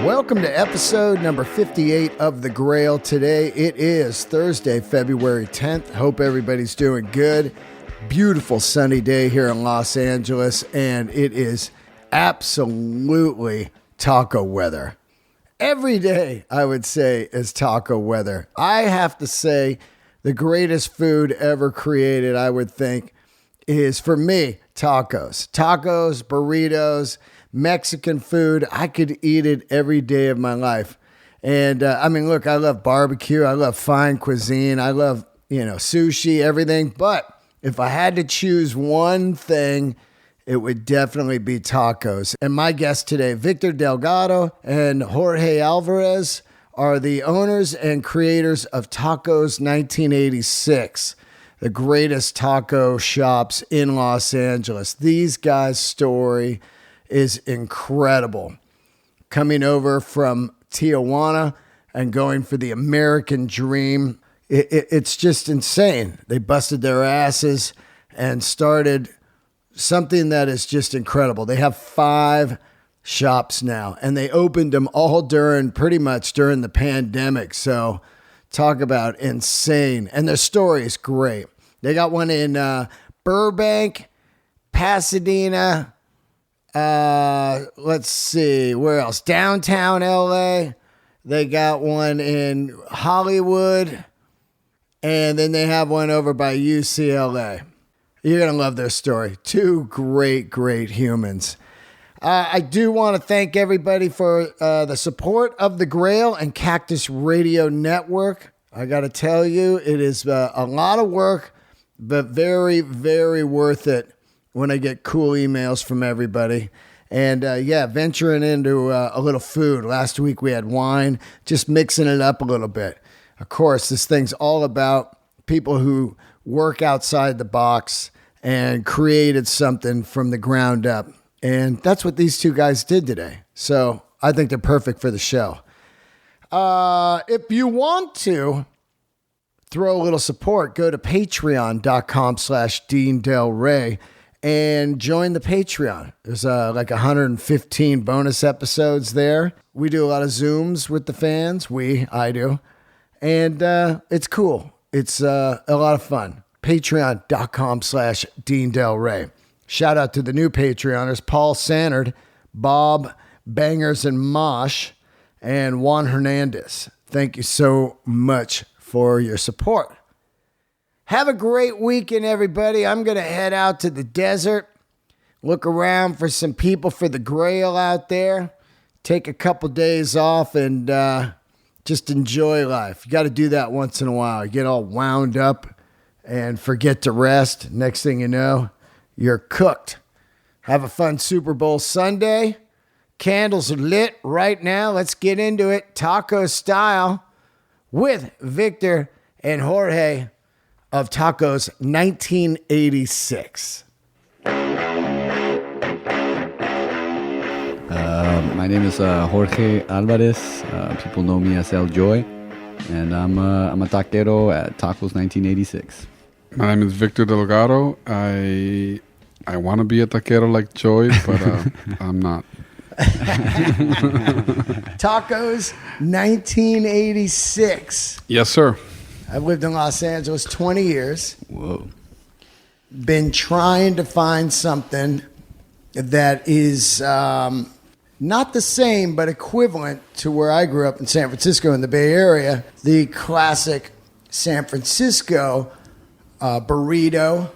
Welcome to episode number 58 of The Grail. Today it is Thursday, February 10th. Hope everybody's doing good. Beautiful sunny day here in Los Angeles, and it is absolutely taco weather. Every day, I would say, is taco weather. I have to say the greatest food ever created, I would think, is, for me, tacos. Tacos, burritos, Mexican food. I could eat it every day of my life. And look, I love barbecue. I love fine cuisine. I love, sushi, everything. But if I had to choose one thing, it would definitely be tacos. And my guests today, Victor Delgado and Jorge Alvarez, are the owners and creators of Tacos 1986, the greatest taco shops in Los Angeles. These guys' story is incredible. Coming over from Tijuana and going for the American dream. It's just insane. They busted their asses and started something that is just incredible. They have 5 shops now, and they opened them all pretty much during the pandemic. So talk about insane. And their story is great. They got one in Burbank, Pasadena, let's see, where else? Downtown LA. They got one in Hollywood, and then they have one over by UCLA. You're going to love their story. 2 great humans. I do want to thank everybody for the support of The Grail and Cactus Radio Network. I got to tell you, it is a lot of work, but very, very worth it when I get cool emails from everybody. And venturing into a little food. Last week we had wine, just mixing it up a little bit. Of course, this thing's all about people who work outside the box and created something from the ground up. And that's what these 2 guys did today. So I think they're perfect for the show. If you want to throw a little support, go to patreon.com/DeanDelRey and join the Patreon. There's like 115 bonus episodes there. We do a lot of Zooms with the fans. I do. And it's cool. It's a lot of fun. Patreon.com/DeanDelRey. Shout out to the new Patreoners, Paul Sannard, Bob Bangers and Mosh, and Juan Hernandez. Thank you so much for your support. Have a great weekend, everybody. I'm going to head out to the desert, look around for some people for the Grail out there, take a couple days off, and just enjoy life. You got to do that once in a while. You get all wound up and forget to rest. Next thing you know, you're cooked. Have a fun Super Bowl Sunday. Candles are lit right now. Let's get into it, taco style, with Victor and Jorge of Tacos 1986. My name is Jorge Alvarez. People know me as El Joy, and I'm a taquero at Tacos 1986. My name is Victor Delgado. I want to be a taquero like Joy, but I'm not. Tacos 1986. Yes, sir. I've lived in Los Angeles 20 years. Whoa. Been trying to find something that is not the same, but equivalent to where I grew up in San Francisco in the Bay Area. The classic San Francisco burrito,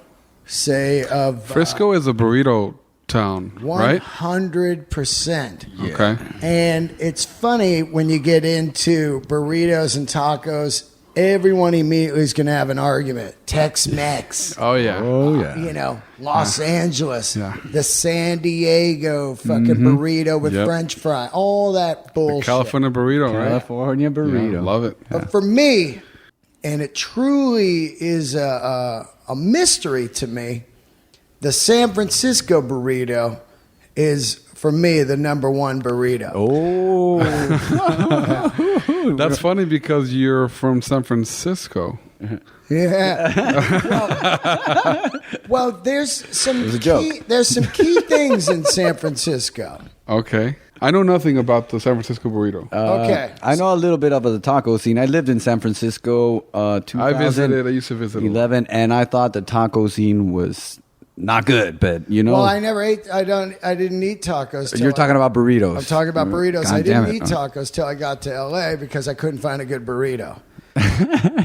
say, of... Frisco is a burrito town, right? 100%. Yeah. Okay. And it's funny when you get into burritos and tacos, everyone immediately is going to have an argument. Tex-Mex. Oh, yeah. Oh, yeah. Los Angeles. Yeah. The San Diego fucking burrito with French fry. All that bullshit. The California burrito, right? California burrito. Yeah, love it. But for me, and it truly is a mystery to me, the San Francisco burrito is, for me, the number one burrito. Oh. That's funny because you're from San Francisco. Yeah. Well, there's some key things in San Francisco. Okay. I know nothing about the San Francisco burrito. Okay. I know a little bit about the taco scene. I lived in San Francisco 2011, I used to visit. and I thought the taco scene was not good, but Well, I never ate. I didn't eat tacos. You're talking about burritos. I'm talking about burritos. God I didn't damn it. eat tacos till I got to LA because I couldn't find a good burrito.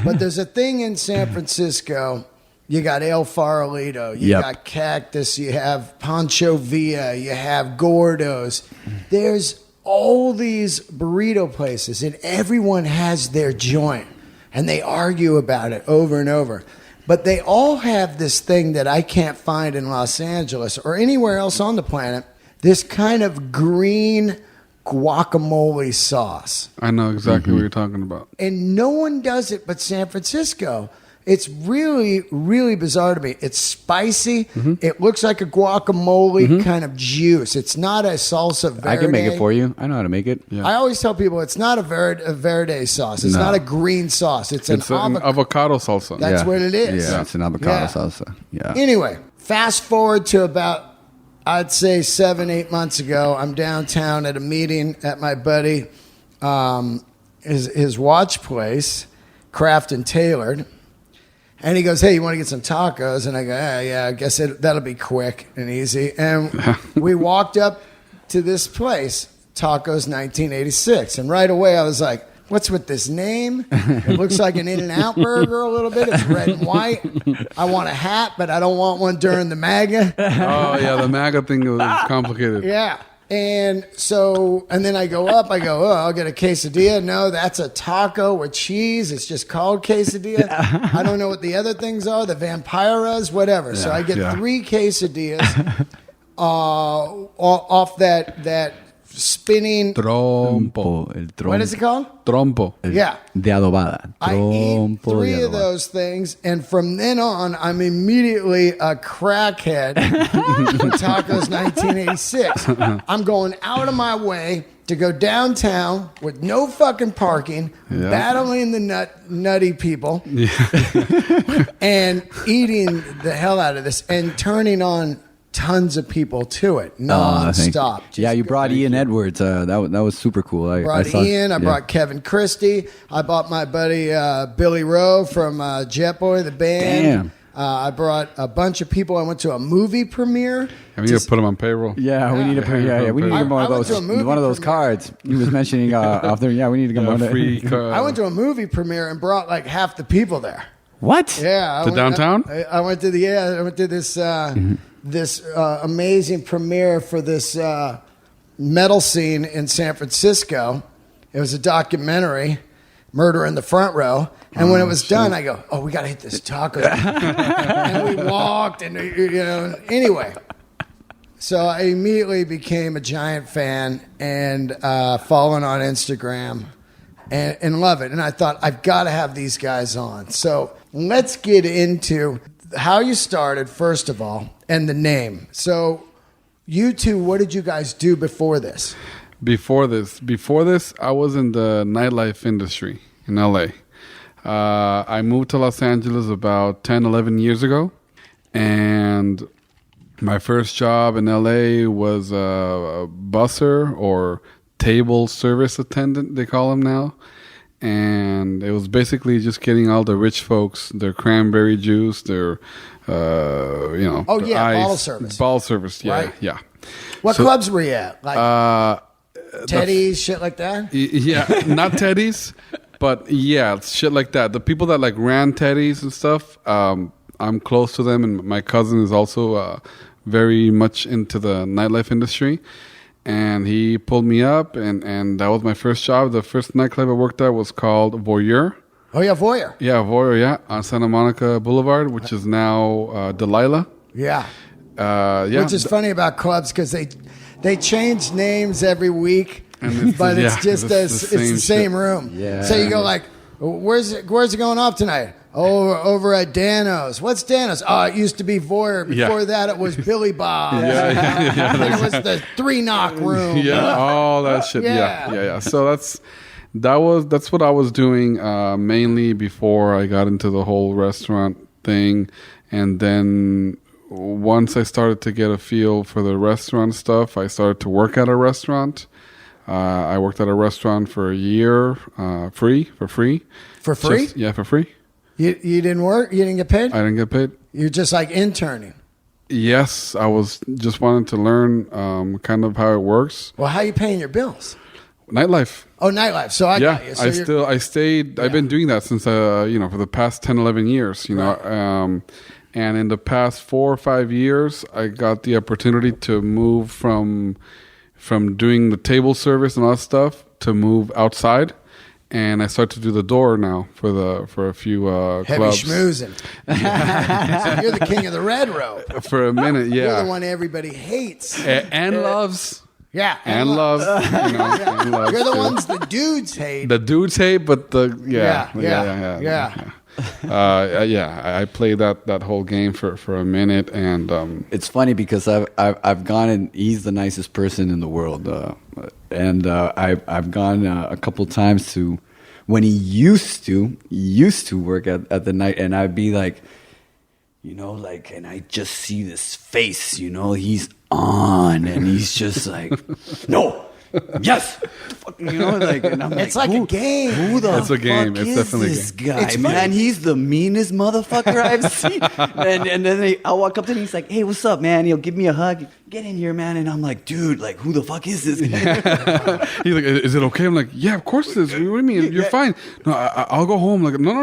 But there's a thing in San Francisco. You got El Farolito, you got Cactus, you have Pancho Villa, you have Gordo's. There's all these burrito places, and everyone has their joint, and they argue about it over and over. But they all have this thing that I can't find in Los Angeles or anywhere else on the planet, this kind of green guacamole sauce. I know exactly what you're talking about. And no one does it but San Francisco. It's really, really bizarre to me. It's spicy. It looks like a guacamole kind of juice. It's not a salsa verde. I can make it for you. I know how to make it. Yeah. I always tell people it's not a verde sauce. It's not a green sauce. It's an avocado salsa. That's what it is. Yeah, it's an avocado salsa. Yeah. Anyway, fast forward to about, I'd say 7-8 months ago. I'm downtown at a meeting at my buddy, his watch place, Craft and Tailored. And he goes, hey, you want to get some tacos? And I go, yeah, I guess that'll be quick and easy. And we walked up to this place, Tacos 1986. And right away I was like, what's with this name? It looks like an In-N-Out burger a little bit. It's red and white. I want a hat, but I don't want one during the MAGA. Oh, yeah, the MAGA thing was complicated. Yeah. And then I go up, I'll get a quesadilla. No, that's a taco with cheese. It's just called quesadilla. I don't know what the other things are, the vampiras, whatever. Yeah, so I get 3 quesadillas off that spinning trompo. What is it called? Trompo. Yeah. De adobada. I eat 3 of those things, and from then on, I'm immediately a crackhead for Tacos 1986. I'm going out of my way to go downtown with no fucking parking, battling the nutty people, and eating the hell out of this, and turning on tons of people to it non-stop. You brought Ian Edwards. That was super cool. I brought Kevin Christie. I brought my buddy Billy Rowe from Jet Boy, the band. Damn. I brought a bunch of people. I went to a movie premiere. We need to put him on payroll. Yeah, we need to put. We need to get one of those cards. He was mentioning off there. Yeah, we need to get one of free card. I went to a movie premiere and brought like half the people there. What? Yeah, downtown. I went to this. This amazing premiere for this metal scene in San Francisco. It was a documentary, Murder in the Front Row. And when it was done, I go, we got to hit this taco. And we walked, and anyway. So I immediately became a giant fan and following on Instagram and love it. And I thought, I've got to have these guys on. So let's get into how you started, first of all, and the name. So you two, what did you guys do before this? Before this, I was in the nightlife industry in LA. I moved to Los Angeles about 10, 11 years ago. And my first job in LA was a busser or table service attendant, they call them now. And it was basically just getting all the rich folks their cranberry juice, their, ice. Bottle service. Bottle service, yeah, right. yeah. What clubs were you at? Like Teddy's, shit like that? Yeah, not Teddy's, but yeah, shit like that. The people that like ran Teddy's and stuff, I'm close to them, and my cousin is also very much into the nightlife industry. And he pulled me up, and that was my first job. The first nightclub I worked at was called Voyeur. Oh, yeah, Voyeur. Yeah, Voyeur, yeah, on Santa Monica Boulevard, which is now Delilah. Yeah. Yeah. Which is funny about clubs because they change names every week, but it's just it's the same room. Yeah. So you go like, where's it going off tonight? Over at Dano's. What's Dano's? Oh, it used to be Voyeur. Before that, it was Billy Bob. And then it was the 3-knock room. Yeah, all that shit. Yeah. So that's what I was doing mainly before I got into the whole restaurant thing. And then once I started to get a feel for the restaurant stuff, I started to work at a restaurant. I worked at a restaurant for a year, for free. For free? Yeah, for free. You didn't work? You didn't get paid? I didn't get paid. You're just like interning. Yes, I was just wanting to learn kind of how it works. Well, how are you paying your bills? Nightlife. Oh, nightlife. So I got you. So I stayed. Yeah. I've been doing that since for the past 10, 11 years. And in the past 4 or 5 years, I got the opportunity to move from doing the table service and all that stuff to move outside. And I start to do the door now for a few heavy clubs. Schmoozing. So you're the king of the red rope. For a minute, yeah. You're the one everybody hates. And loves. Yeah. And loves. And loves. You're the ones the dudes hate. The dudes hate, but yeah. I played that whole game for a minute, and it's funny because I've gone, and he's the nicest person in the world, and I've gone a couple times to when he used to work at the night, and I'd be like, and I just see this face, he's on, and he's just like, no. Yes, and I'm it's like a game. Who the it's a game. fuck It's is definitely this a game. guy, man? He's the meanest motherfucker I've seen. and then I walk up to him. He's like, "Hey, what's up, man?" He'll give me a hug. Get in here, man. And I'm like, "Dude, like, who the fuck is this guy?" He's like, "Is it okay?" I'm like, "Yeah, of course it is. What do you mean? You're fine." No, I'll go home. Like, no.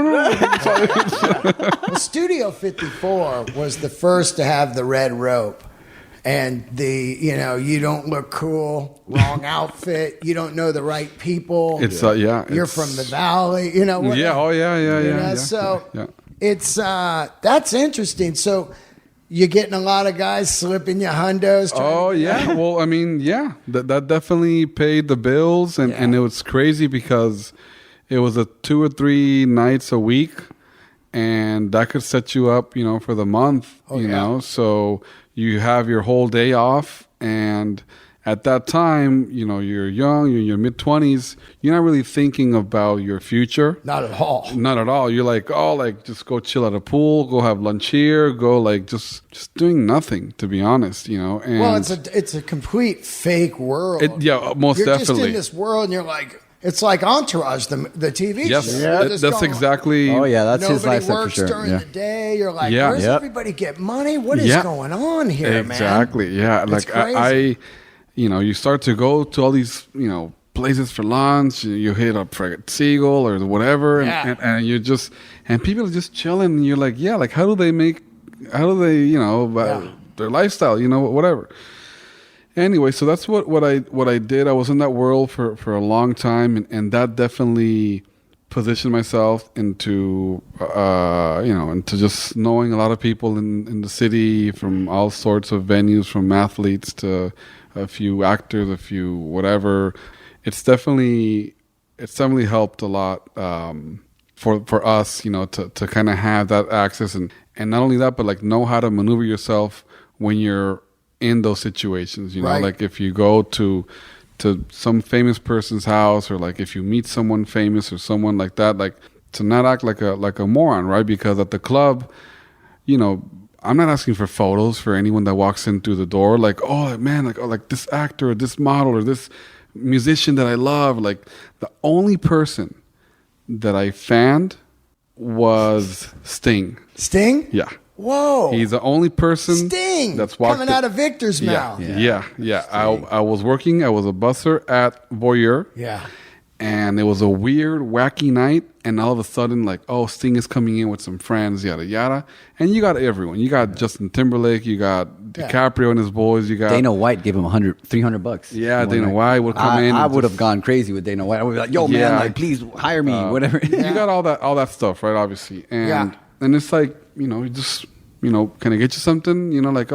Well, Studio 54 was the first to have the red rope. And you don't look cool, wrong outfit, you don't know the right people. It's you're from the valley, What, yeah, oh yeah. So it's that's interesting. So you're getting a lot of guys slipping your hundos. Oh yeah, well I mean that definitely paid the bills, and it was crazy because it was a 2 or 3 nights a week, and that could set you up, for the month, so. You have your whole day off, and at that time, you're young, you're in your mid-20s, you're not really thinking about your future. Not at all. Not at all. You're like, just go chill at a pool, go have lunch here, go just doing nothing, to be honest, And well, it's a complete fake world. Most definitely. You're just in this world, and you're like, it's like Entourage, the TV show. Yes, that's exactly. Oh yeah, that's his lifestyle for sure. Nobody works during the day. You're like, where's everybody get money? What is going on here, man? Exactly. Yeah, it's crazy. You start to go to all these, places for lunch. You hit up Seagull or whatever, and you're just, and people are just chilling. And you're like, how do they, their lifestyle, whatever. Anyway, so that's what I did. I was in that world for a long time, and that definitely positioned myself into into just knowing a lot of people in the city from all sorts of venues, from athletes to a few actors, a few whatever. It's definitely helped a lot for us, to kind of have that access, and not only that, but like know how to maneuver yourself when you're in those situations, right. Like if you go to some famous person's house, or like if you meet someone famous or someone like that, like to not act like a moron, right? Because at the club, I'm not asking for photos for anyone that walks in through the door. Like, oh man, like this actor or this model or this musician that I love. Like the only person that I fanned was Sting. Sting? Yeah. Whoa. He's the only person Sting that's walked coming out of Victor's mouth. Yeah. I was working. I was a busser at Voyeur. Yeah. And it was a weird, wacky night. And all of a sudden, like, Sting is coming in with some friends, yada, yada. And you got everyone. You got Justin Timberlake. You got DiCaprio and his boys. You got Dana White gave him $300. Yeah, Dana White would come in. I would have gone crazy with Dana White. I would be like, yo, man, like, please hire me, whatever. You got all that stuff, right, obviously. And it's like, you just... can I get you something? Like,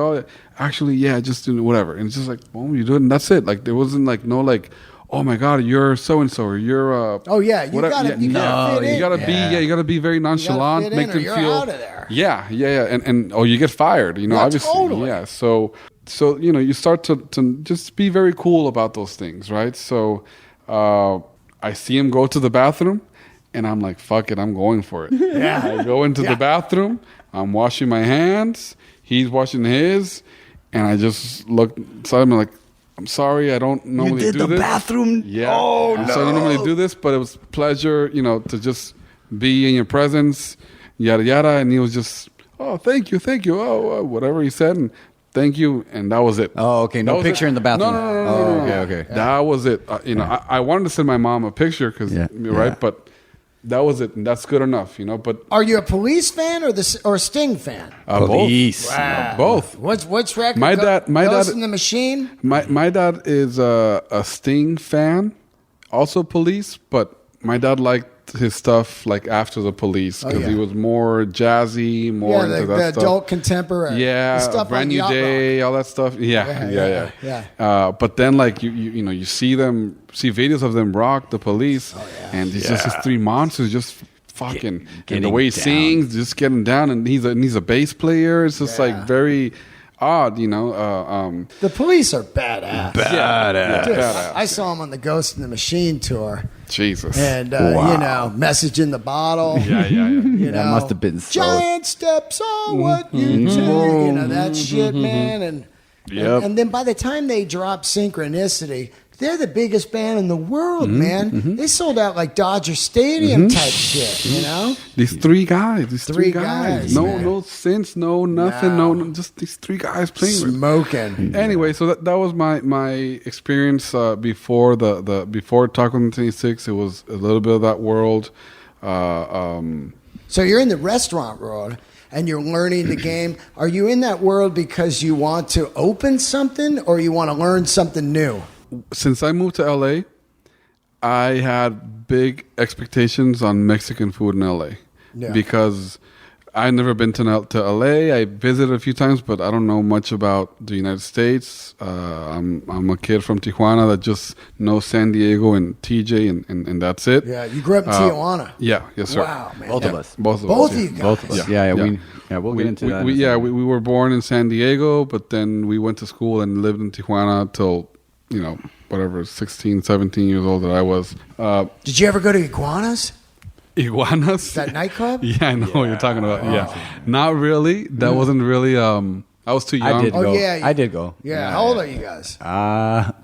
actually, just do whatever. And it's just like, well, you do it, and that's it. Like, there wasn't like no like, oh my God, you're so and so, or you're you gotta fit in. You gotta be very nonchalant, make them feel out of there. Yeah, and you get fired. Obviously, totally. Yeah. So you start to just be very cool about those things, right? So I see him go to the bathroom, and I'm like, fuck it, I'm going for it. Yeah. I go into the bathroom. I'm washing my hands. He's washing his, and I just look. So I'm like, I'm sorry, I don't normally You did do the this. bathroom? Yeah. Oh, So I don't normally do this, but it was a pleasure, to just be in your presence, yada, yada. And he was just, oh, thank you. Oh, whatever he said. And thank you. And that was it. Oh, okay. No picture in the bathroom. No. Okay. That was it. I wanted to send my mom a picture because, right? But that was it. And that's good enough, But Are you a Police fan or Sting fan? Police. Both. Wow. Both. What's record? My dad- Ghost in the Machine. My dad is a Sting fan, also Police, but my dad liked his stuff like after the Police because he was more jazzy, more into that the stuff. adult contemporary. Yeah, The stuff Brand like New Yacht Day, all that stuff. Yeah. Yeah. But then, like you see videos of them rock the Police, and it's just these three monsters just fucking. And the way he sings, just getting down, and he's a bass player. It's just like very odd, The Police are badass. Badass. Dude, Badass. I saw him on the Ghost in the Machine tour, Jesus. and Message in the Bottle. Yeah. You That know, must have been so- giant steps on what you take. That shit, man. And then by the time they drop Synchronicity, they're the biggest band in the world, man. They sold out like Dodger Stadium type shit, These three guys. Three guys, No man. synths, no nothing, no, just these three guys playing. Smoking. Anyway, so that was my experience before before TACOS 26. It was a little bit of that world. So you're in the restaurant world and you're learning the game. Are you in that world because you want to open something or you want to learn something new? Since I moved to LA, I had big expectations on Mexican food in LA because I've never been to LA. I visited a few times, but I don't know much about the United States. I'm a kid from Tijuana that just knows San Diego and TJ, and that's it. Yeah, you grew up in Tijuana. Yeah, yes, sir. Wow, man. Both of us. Both of Both us. of yeah. you guys. Both of us. Yeah. We'll get into that. We were born in San Diego, but then we went to school and lived in Tijuana till, whatever, 16, 17 years old that I was. Did you ever go to Iguanas? Iguanas? That nightclub? Yeah, I know what you're talking about. Yeah. Not really. That wasn't really, I was too young. I did go. yeah. I did go. Yeah. How old are you guys?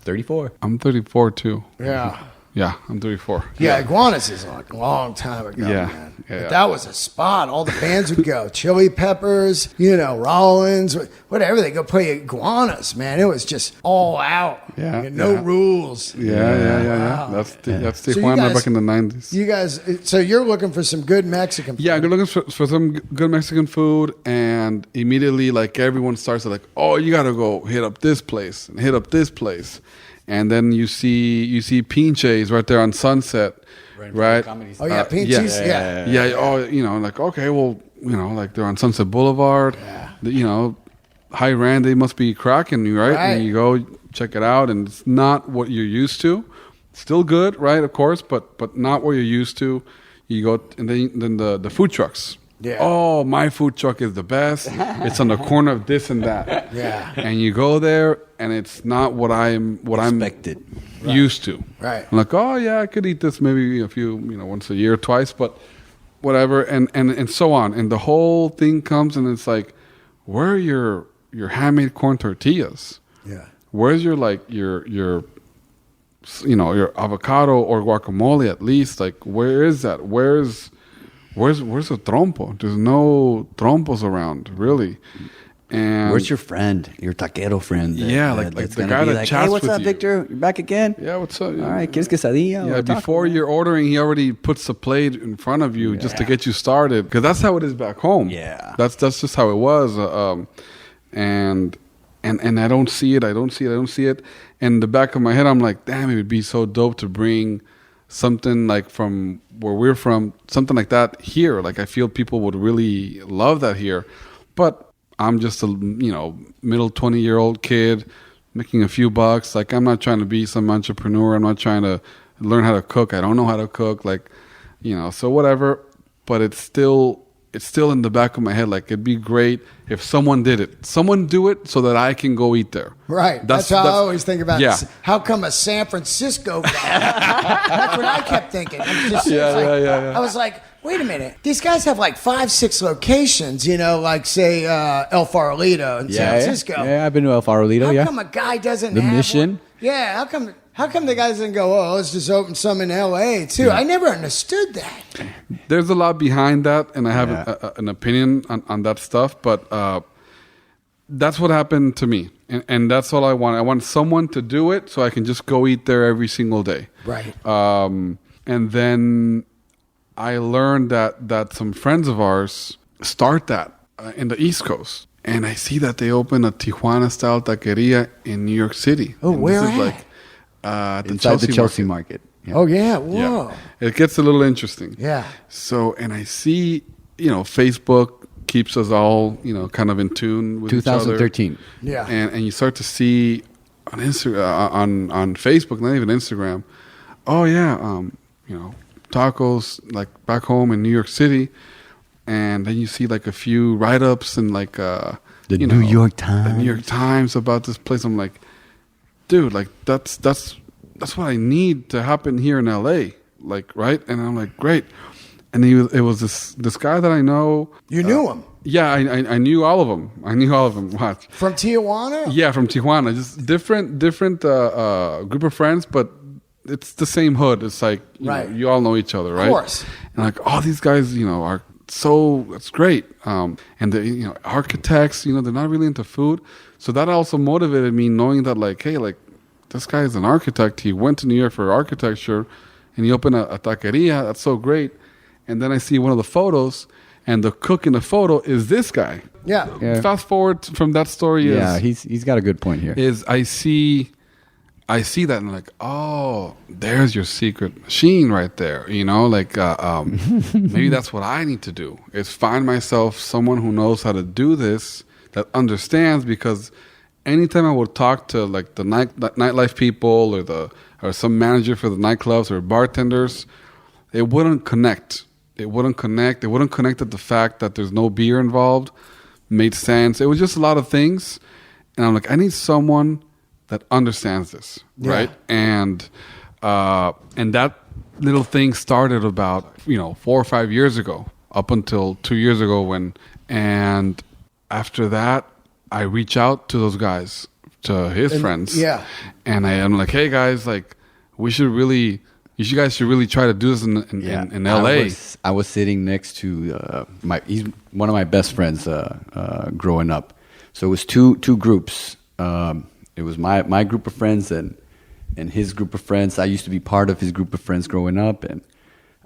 34. I'm 34 too. Yeah. Yeah, I'm 34. Yeah, Iguanas is like a long time ago, Yeah. man. Yeah. But that was a spot. All the bands would go. Chili Peppers, Rollins, whatever. They go play Iguanas, man. It was just all out. Yeah, No yeah. rules. Yeah. Wow. That's So you Tijuana guys- back in the 90s. You guys, so you're looking for some good Mexican food. Yeah, you're looking for some good Mexican food, and immediately, like, everyone starts to like, oh, you gotta go hit up this place and hit up this place, and then you see Pinches right there on Sunset, right? Oh, yeah, Pinches? Yeah. Yeah. Oh, like, okay, well, like they're on Sunset Boulevard. Yeah. High Rand, they must be cracking you, right? Right. And you go check it out, and it's not what you're used to. Still good, right? Of course, but not what you're used to. You go, and then the food trucks. Yeah. Oh, my food truck is the best. It's on the corner of this and that. Yeah. And you go there, and it's not what I'm Expected. used to. Right. I'm like, oh yeah, I could eat this maybe once a year, twice, but whatever, and so on. And the whole thing comes, and it's like, where are your handmade corn tortillas? Yeah. Where's your your avocado or guacamole at least? Like, where is that? Where's the trompo? There's no trompos around, really. And Where's your friend, your taquero friend? Like the guy that chats hey, what's with up, you. Victor? You're back again? Yeah, what's up? All right, ¿quieres quesadilla? Yeah, or taco? before you're ordering, he already puts the plate in front of you just to get you started. Because that's how it is back home. Yeah. That's just how it was. And I don't see it. And in the back of my head, I'm like, damn, it would be so dope to bring something like from where we're from, something like that here. Like, I feel people would really love that here. But I'm just a middle 20-year-old kid making a few bucks. Like, I'm not trying to be some entrepreneur. I'm not trying to learn how to cook. I don't know how to cook. Like, so whatever. But it's still in the back of my head. Like, it'd be great if someone did it. Someone do it so that I can go eat there. Right. That's how I always think about yeah. it. How come a San Francisco guy? That's what I kept thinking. I'm just, Yeah. I was like, wait a minute. These guys have like 5-6 locations, you know, like say El Farolito in San Francisco. Yeah, I've been to El Farolito, How come a guy doesn't The have Mission? one? Yeah, how come the guy doesn't go, oh, let's just open some in L.A. too? Yeah. I never understood that. There's a lot behind that, and I have an opinion on that stuff, but that's what happened to me. And that's all I want. I want someone to do it so I can just go eat there every single day. Right. And then I learned that some friends of ours start that in the East Coast. And I see that they open a Tijuana-style taqueria in New York City. Oh, and where this is at? like Inside the Chelsea market. Yeah. Oh, yeah. Whoa. Yeah. It gets a little interesting. Yeah. So, and I see, Facebook keeps us all, kind of in tune with 2013. each other. Yeah. And you start to see on Instagram, on Facebook, not even Instagram, oh yeah, tacos like back home in New York City, and then you see like a few write-ups and like the New York Times about this place. I'm like, dude, like that's what I need to happen here in LA, like, right? And I'm like, great. And it was this guy that I know. You knew him? Yeah, I knew all of them. Watch. From Tijuana? Yeah, from Tijuana. Just different group of friends, but it's the same hood. It's like, you all know each other, right? Of course. And like all these guys, are it's great. And the, architects, they're not really into food. So that also motivated me knowing that like, hey, like this guy is an architect. He went to New York for architecture and he opened a taqueria. That's so great. And then I see one of the photos, and the cook in the photo is this guy. Yeah. Fast forward from that story. He's got a good point here. Is I see that and I'm like, oh, there's your secret machine right there. Maybe that's what I need to do is find myself someone who knows how to do this, that understands, because anytime I would talk to like the nightlife people or some manager for the nightclubs or bartenders, it wouldn't connect. They wouldn't connect at the fact that there's no beer involved. Made sense. It was just a lot of things. And I'm like, I need someone that understands this, right? And that little thing started about, 4 or 5 years ago, up until 2 years ago and after that, I reach out to those guys, to his friends. Yeah. And I'm like, hey guys, like you guys should really try to do this in LA. I was sitting next to he's one of my best friends growing up. So it was two groups. It was my group of friends and his group of friends. I used to be part of his group of friends growing up, and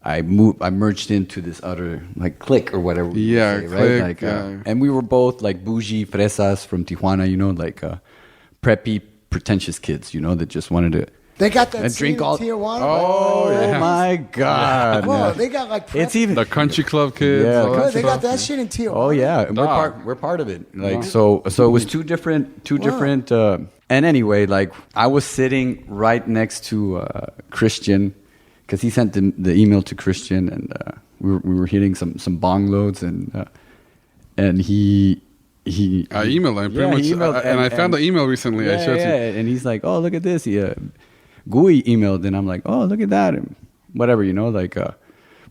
I merged into this other like clique or whatever. Yeah, say, clique, right? Like, and we were both like bougie fresas from Tijuana, like preppy, pretentious kids, that just wanted to. They got that drink all Tijuana. Oh yeah. My God! Whoa, they got like it's even the country club kids. Yeah, they got that shit in Tijuana. Oh yeah, and we're part of it. Like so it was two different. And anyway, like I was sitting right next to Christian, because he sent the email to Christian, and we were hitting some bong loads, and he. I emailed him pretty much, and I found the email recently. I showed you. And he's like, "Oh, look at this." Gui emailed, and I'm like, "Oh, look at that," and whatever, like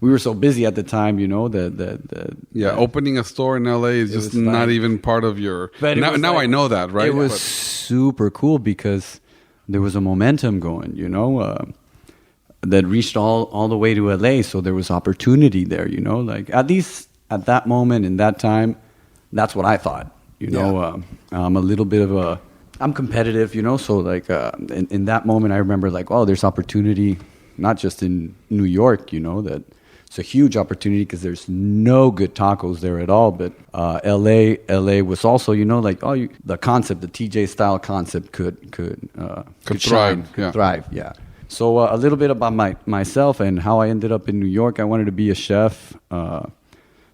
we were so busy at the time, opening a store in LA is just not even part of your. But now I know that, right? It was super cool because there was a momentum going, that reached all the way to LA. So there was opportunity there, like at least at that moment in that time. That's what I thought, I'm a little bit of I'm competitive, so like in that moment I remember like, oh, there's opportunity, not just in New York, that it's a huge opportunity because there's no good tacos there at all. But LA was also, like, the concept, the TJ style concept could shine, could thrive. Yeah. So a little bit about myself and how I ended up in New York. I wanted to be a chef.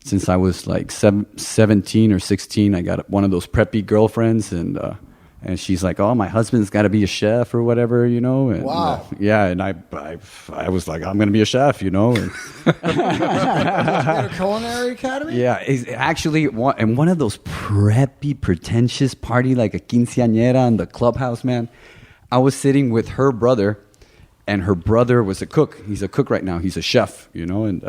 Since I was like 17 or 16, I got one of those preppy girlfriends, and she's like, "Oh, my husband's got to be a chef or whatever, And, wow. And I was like, I'm going to be a chef, And a culinary academy. Yeah, it's actually one of those preppy, pretentious party like a quinceañera in the clubhouse, man. I was sitting with her brother, and her brother was a cook. He's a cook right now. He's a chef, and.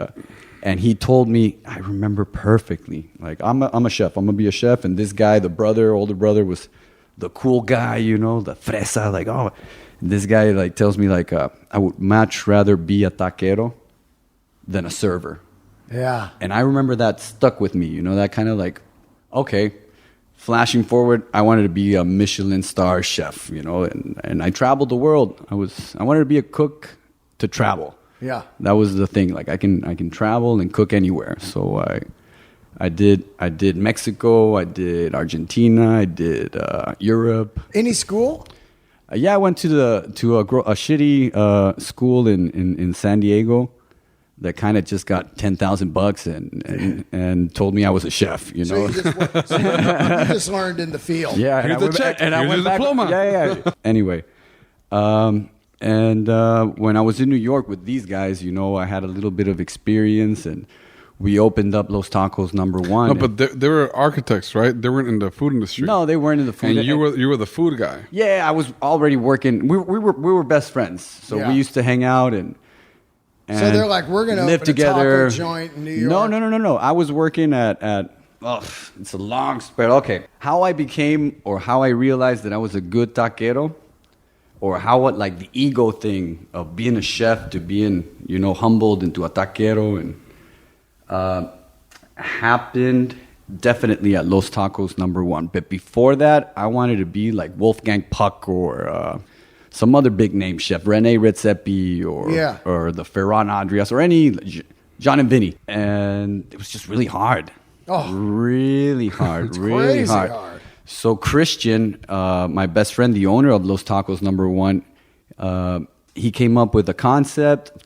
And he told me, I remember perfectly, like, I'm a chef. I'm going to be a chef. And this guy, older brother, was the cool guy, you know, the fresa, like, oh. And this guy, like, tells me, like, I would much rather be a taquero than a server. Yeah. And I remember that stuck with me, you know, that kind of like, okay, flashing forward, I wanted to be a Michelin star chef, you know, and I traveled the world. I wanted to be a cook to travel. Yeah. That was the thing. Like I can travel and cook anywhere. So I did Mexico, I did Argentina, I did Europe. Any school? Yeah, I went to a shitty school in San Diego that kind of just got $10,000 and told me I was a chef. You know, So you just learned in the field. Yeah, Here's the check. Here's your diploma. Yeah. Anyway, when I was in New York with these guys, you know, I had a little bit of experience, and we opened up Los Tacos #1. No, but they were architects, right? They weren't in the food industry. No, they weren't in the food. And you were the food guy. Yeah, I was already working. We were best friends, so Yeah. we used to hang out and So they're like, we're going to live open together. a taco joint in New York. No. I was working at it's a long spread. Okay, how I became or how I realized that I was a good taquero, or how like the ego thing of being a chef to being, you know, humbled into a taquero, and happened definitely at Los Tacos #1. But before that, I wanted to be like Wolfgang Puck or some other big name chef, Rene Redzepi or the Ferran Adrias or any John and Vinny. And it was just really hard. Oh. Really hard. It's really crazy hard. So Christian, my best friend, the owner of Los Tacos #1, he came up with a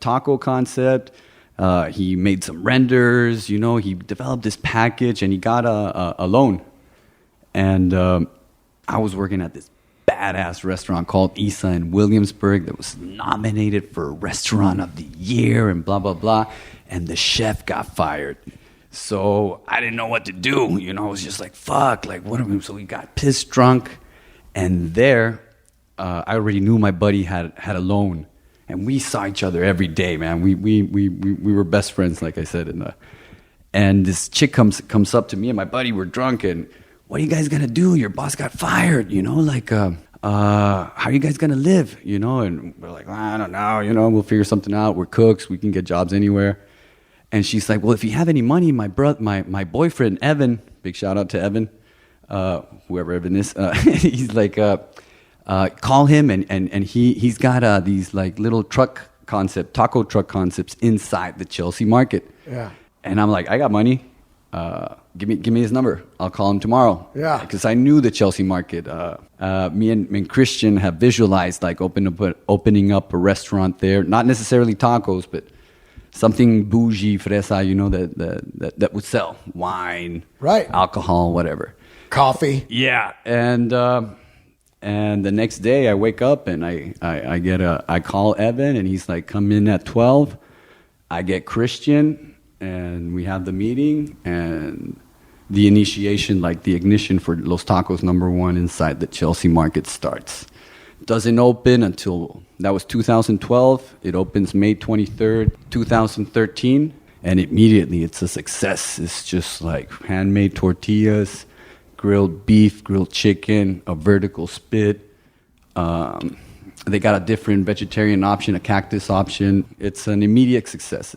taco concept. He made some renders, you know, he developed this package, and he got a loan. And I was working at this badass restaurant called Isa in Williamsburg that was nominated for Restaurant of the Year and blah, blah, blah. And the chef got fired. So I didn't know what to do. You know, I was just like, fuck, like, what are we? So we got pissed drunk. And there, I already knew my buddy had a loan. And we saw each other every day, man. We were best friends, like I said. And this chick comes up to me and my buddy. We're drunk, and what are you guys gonna do? Your boss got fired, you know. Like, how are you guys gonna live, you know? And we're like, I don't know, you know. We'll figure something out. We're cooks. We can get jobs anywhere. And she's like, well, if you have any money, my boyfriend Evan, big shout out to Evan, whoever Evan is. He's like. Call him, and he's got these like little taco truck concepts inside the Chelsea market. Yeah. And I'm like, I got money. Give me his number. I'll call him tomorrow. Yeah. Because I knew the Chelsea market. Me and Christian have visualized like opening up a restaurant there. Not necessarily tacos, but something bougie, fresa, you know, that would sell wine, right, alcohol, whatever, coffee. Yeah. And the next day I wake up and I call Evan, and he's like, come in at 12. I get Christian, and we have the meeting and the initiation, like the ignition for Los Tacos #1 inside the Chelsea market starts. Doesn't open until, that was 2012. It opens May 23rd, 2013. And immediately it's a success. It's just like handmade tortillas, grilled beef, grilled chicken, a vertical spit. They got a different vegetarian option, a cactus option. It's an immediate success.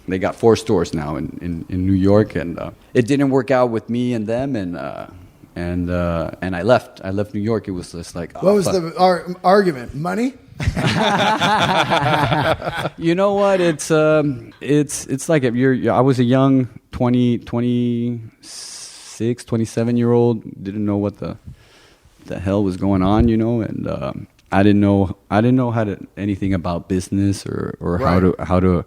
They got 4 stores now in New York, and it didn't work out with me and them, and I left. I left New York. It was just like, oh, what was the argument? Money? You know what? It's like if I was a young 26, 27-year-old, didn't know what the hell was going on, you know, and I didn't know anything about business or right, how to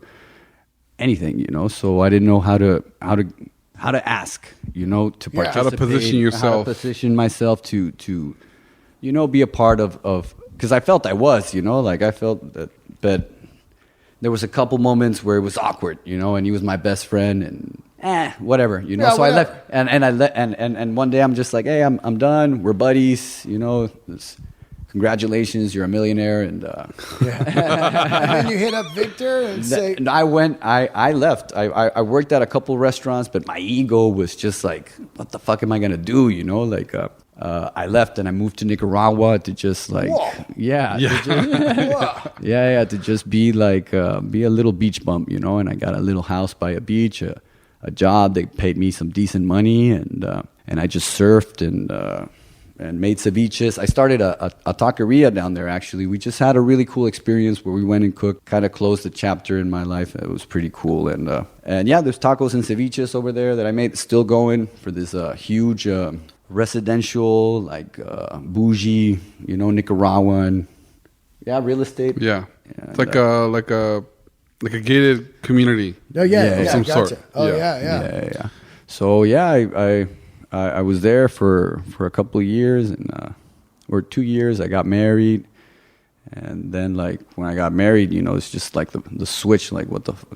anything, you know. So I didn't know how to ask, you know, to participate, how to position yourself, how to position myself to you know, be a part of because I felt I was, you know, like I felt that, but there was a couple moments where it was awkward, you know, and he was my best friend, and whatever, you know. Yeah, so whatever. I left, and one day I'm just like, hey, I'm done. We're buddies, you know. congratulations, you're a millionaire. And, And then you hit up Victor and say, I left. I worked at a couple restaurants, but my ego was just like, what the fuck am I going to do? You know, like, I left and I moved to Nicaragua to just like, Whoa. to just be like, be a little beach bump, you know, and I got a little house by a beach, a job. They paid me some decent money, and I just surfed and made ceviches. I started a taqueria down there, actually. We just had a really cool experience where we went and cooked, kind of closed the chapter in my life. It was pretty cool. And yeah, there's tacos and ceviches over there that I made, still going for this huge residential, like bougie, you know, Nicaraguan, real estate. Yeah, And, it's like a gated community. oh, yeah, of some gotcha. sort. Oh, Yeah. yeah. So yeah, I was there for a couple of years, and or 2 years. I got married, and then like when I got married, you know, it's just like the switch, like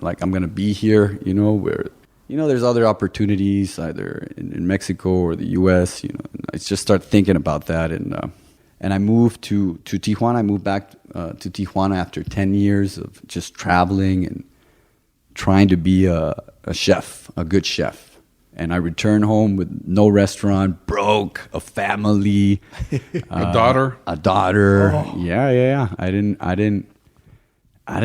like I'm gonna be here, you know, where you know there's other opportunities either in Mexico or the U.S. You know, and I just start thinking about that, and I moved to Tijuana. I moved back to Tijuana after 10 years of just traveling and trying to be a chef, a good chef. And I returned home with no restaurant, broke, a family, A daughter. Oh. Yeah. I didn't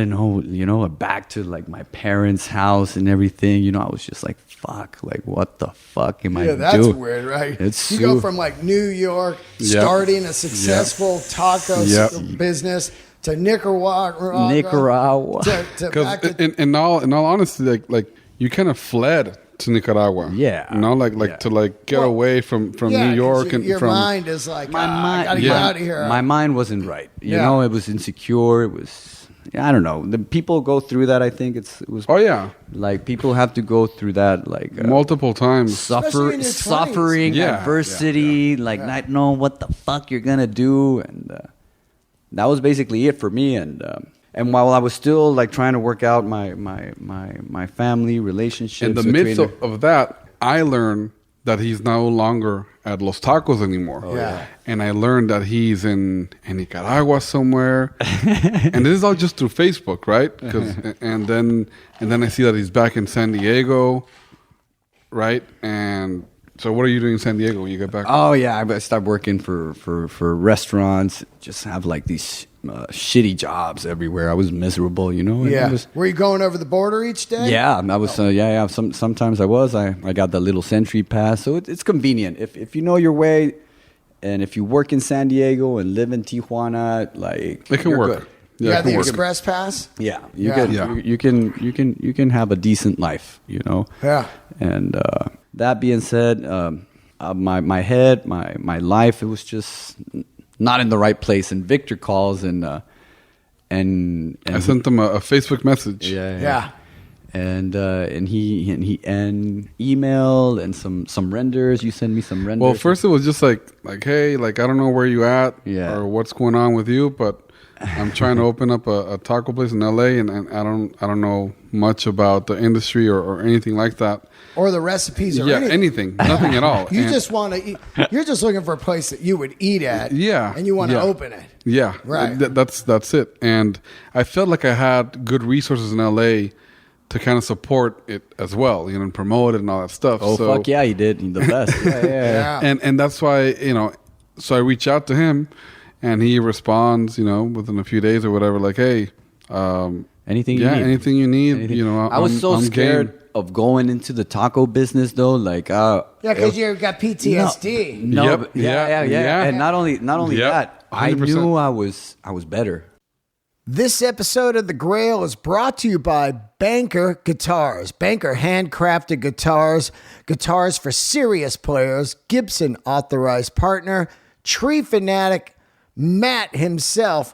know, you know, back to like my parents' house and everything. You know, I was just like, fuck, like what the fuck am I doing? Yeah, that's weird, right? It's you go from like New York, Yep. starting a successful taco Yep. business to Nicaragua. To Because back to, in all honesty, like you kind of fled to Nicaragua. Yeah. You know, like to like get away from yeah, New York and your from mind is like, my I gotta mind. get out of here. My mind wasn't right. You Yeah. know, it was insecure. It was, I don't know. The people go through that. I think it was. Oh yeah, Like people have to go through that, like multiple times. Especially in your 20s. suffering, Yeah. adversity, like not knowing what the fuck you're gonna do, and that was basically it for me. And while I was still like trying to work out my family relationships, In the midst of that, I learned that he's no longer at Los Tacos anymore. yeah. And I learned that he's in Nicaragua somewhere. And this is all just through Facebook, right? And then I see that he's back in San Diego, right? And so what are you doing in San Diego when you get back? oh yeah, I started working for restaurants. Just have like these shitty jobs everywhere. I was miserable, you know. And Yeah. I was, Were you going over the border each day? yeah, I was. Sometimes I was. I got the little Sentry Pass, so it's convenient if you know your way, and if you work in San Diego and live in Tijuana, like It can you're work. good. You Yeah, got it the can work. express pass? Yeah, Yeah. you can have a decent life, you know. Yeah. And that being said, my head, my life, it was just not in the right place. And Victor calls and I sent him a Facebook message. Yeah. And he email and some renders. You send me some renders. Well, first it was just like hey, like I don't know where you at or what's going on with you, but I'm trying to open up a taco place in LA, and I don't know much about the industry or anything like that. Or the recipes or anything, nothing at all. You And- just want to eat. You're just looking for a place that you would eat at. Yeah, And you want to yeah. open it. Yeah, Right. That's it. And I felt like I had good resources in LA to kind of support it as well, you know, and promote it and all that stuff. oh so, fuck yeah, he did. He's the best. Yeah. And that's why, you know, so I reach out to him, and he responds, you know, within a few days or whatever, like, hey, Anything you need. anything you need. Anything. You know, I was so I'm scared game. of going into the taco business though. Like, Yeah, because you got PTSD. no, Yep. but yeah. And not only Yep. that, I 100%. knew I was better. This episode of The Grail is brought to you by Banker Guitars. Banker handcrafted guitars for serious players, Gibson authorized partner, tree fanatic, Matt himself,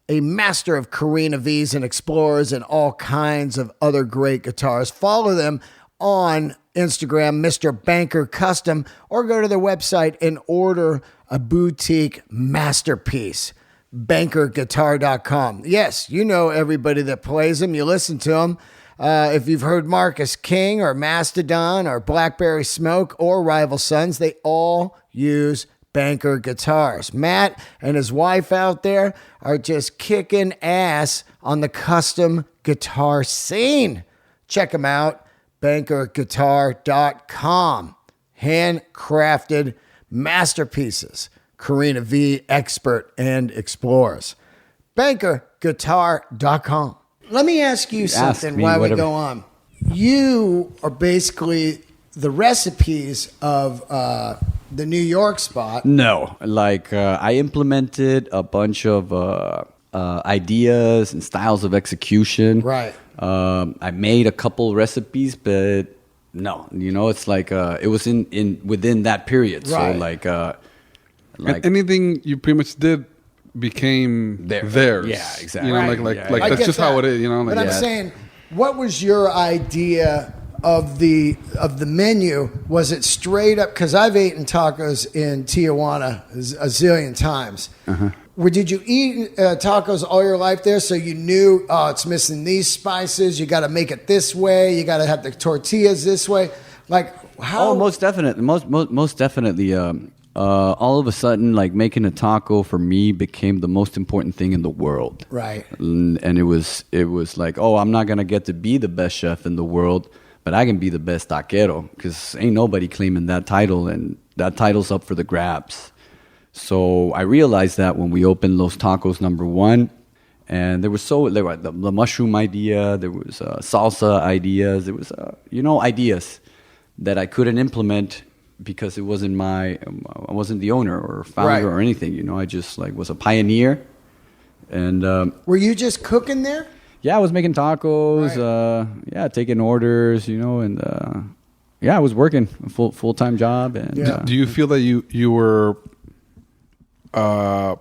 a master of Carina V's and Explorers and all kinds of other great guitars. Follow them on Instagram, Mr. Banker Custom, or go to their website and order a boutique masterpiece. BankerGuitar.com. Yes, you know everybody that plays them. You listen to them. If you've heard Marcus King or Mastodon or Blackberry Smoke or Rival Sons, they all use Banker Guitars. Matt and his wife out there are just kicking ass on the custom guitar scene. Check them out, bankerguitar.com. Handcrafted masterpieces. Karina V, expert and explorers. bankerguitar.com. Let me ask you something while we go on. You are basically the recipes of the New York spot. No, like I implemented a bunch of ideas and styles of execution. Right. I made a couple recipes, but no, it's like it was in within that period. Right. So like anything you pretty much did became theirs. Yeah, exactly. Like that's just how it is. But I'm saying, what was your idea of the menu? Was it straight up? Because I've eaten tacos in Tijuana a zillion times. Uh-huh. Did you eat tacos all your life there? So you knew, it's missing these spices. You got to make it this way. You got to have the tortillas this way. Like how? Oh, most definitely. Most definitely. All of a sudden, like making a taco for me became the most important thing in the world. Right. And it was like, oh, I'm not gonna get to be the best chef in the world, but I can be the best taquero, because ain't nobody claiming that title, and that title's up for the grabs. So I realized that when we opened Los Tacos #1, and there were the mushroom idea, there was salsa ideas, there was ideas that I couldn't implement because it wasn't I wasn't the owner or founder or anything. I just was a pioneer. And were you just cooking there? Yeah, I was making tacos. Right. Taking orders. And I was working a full-time job. And do you feel that you were a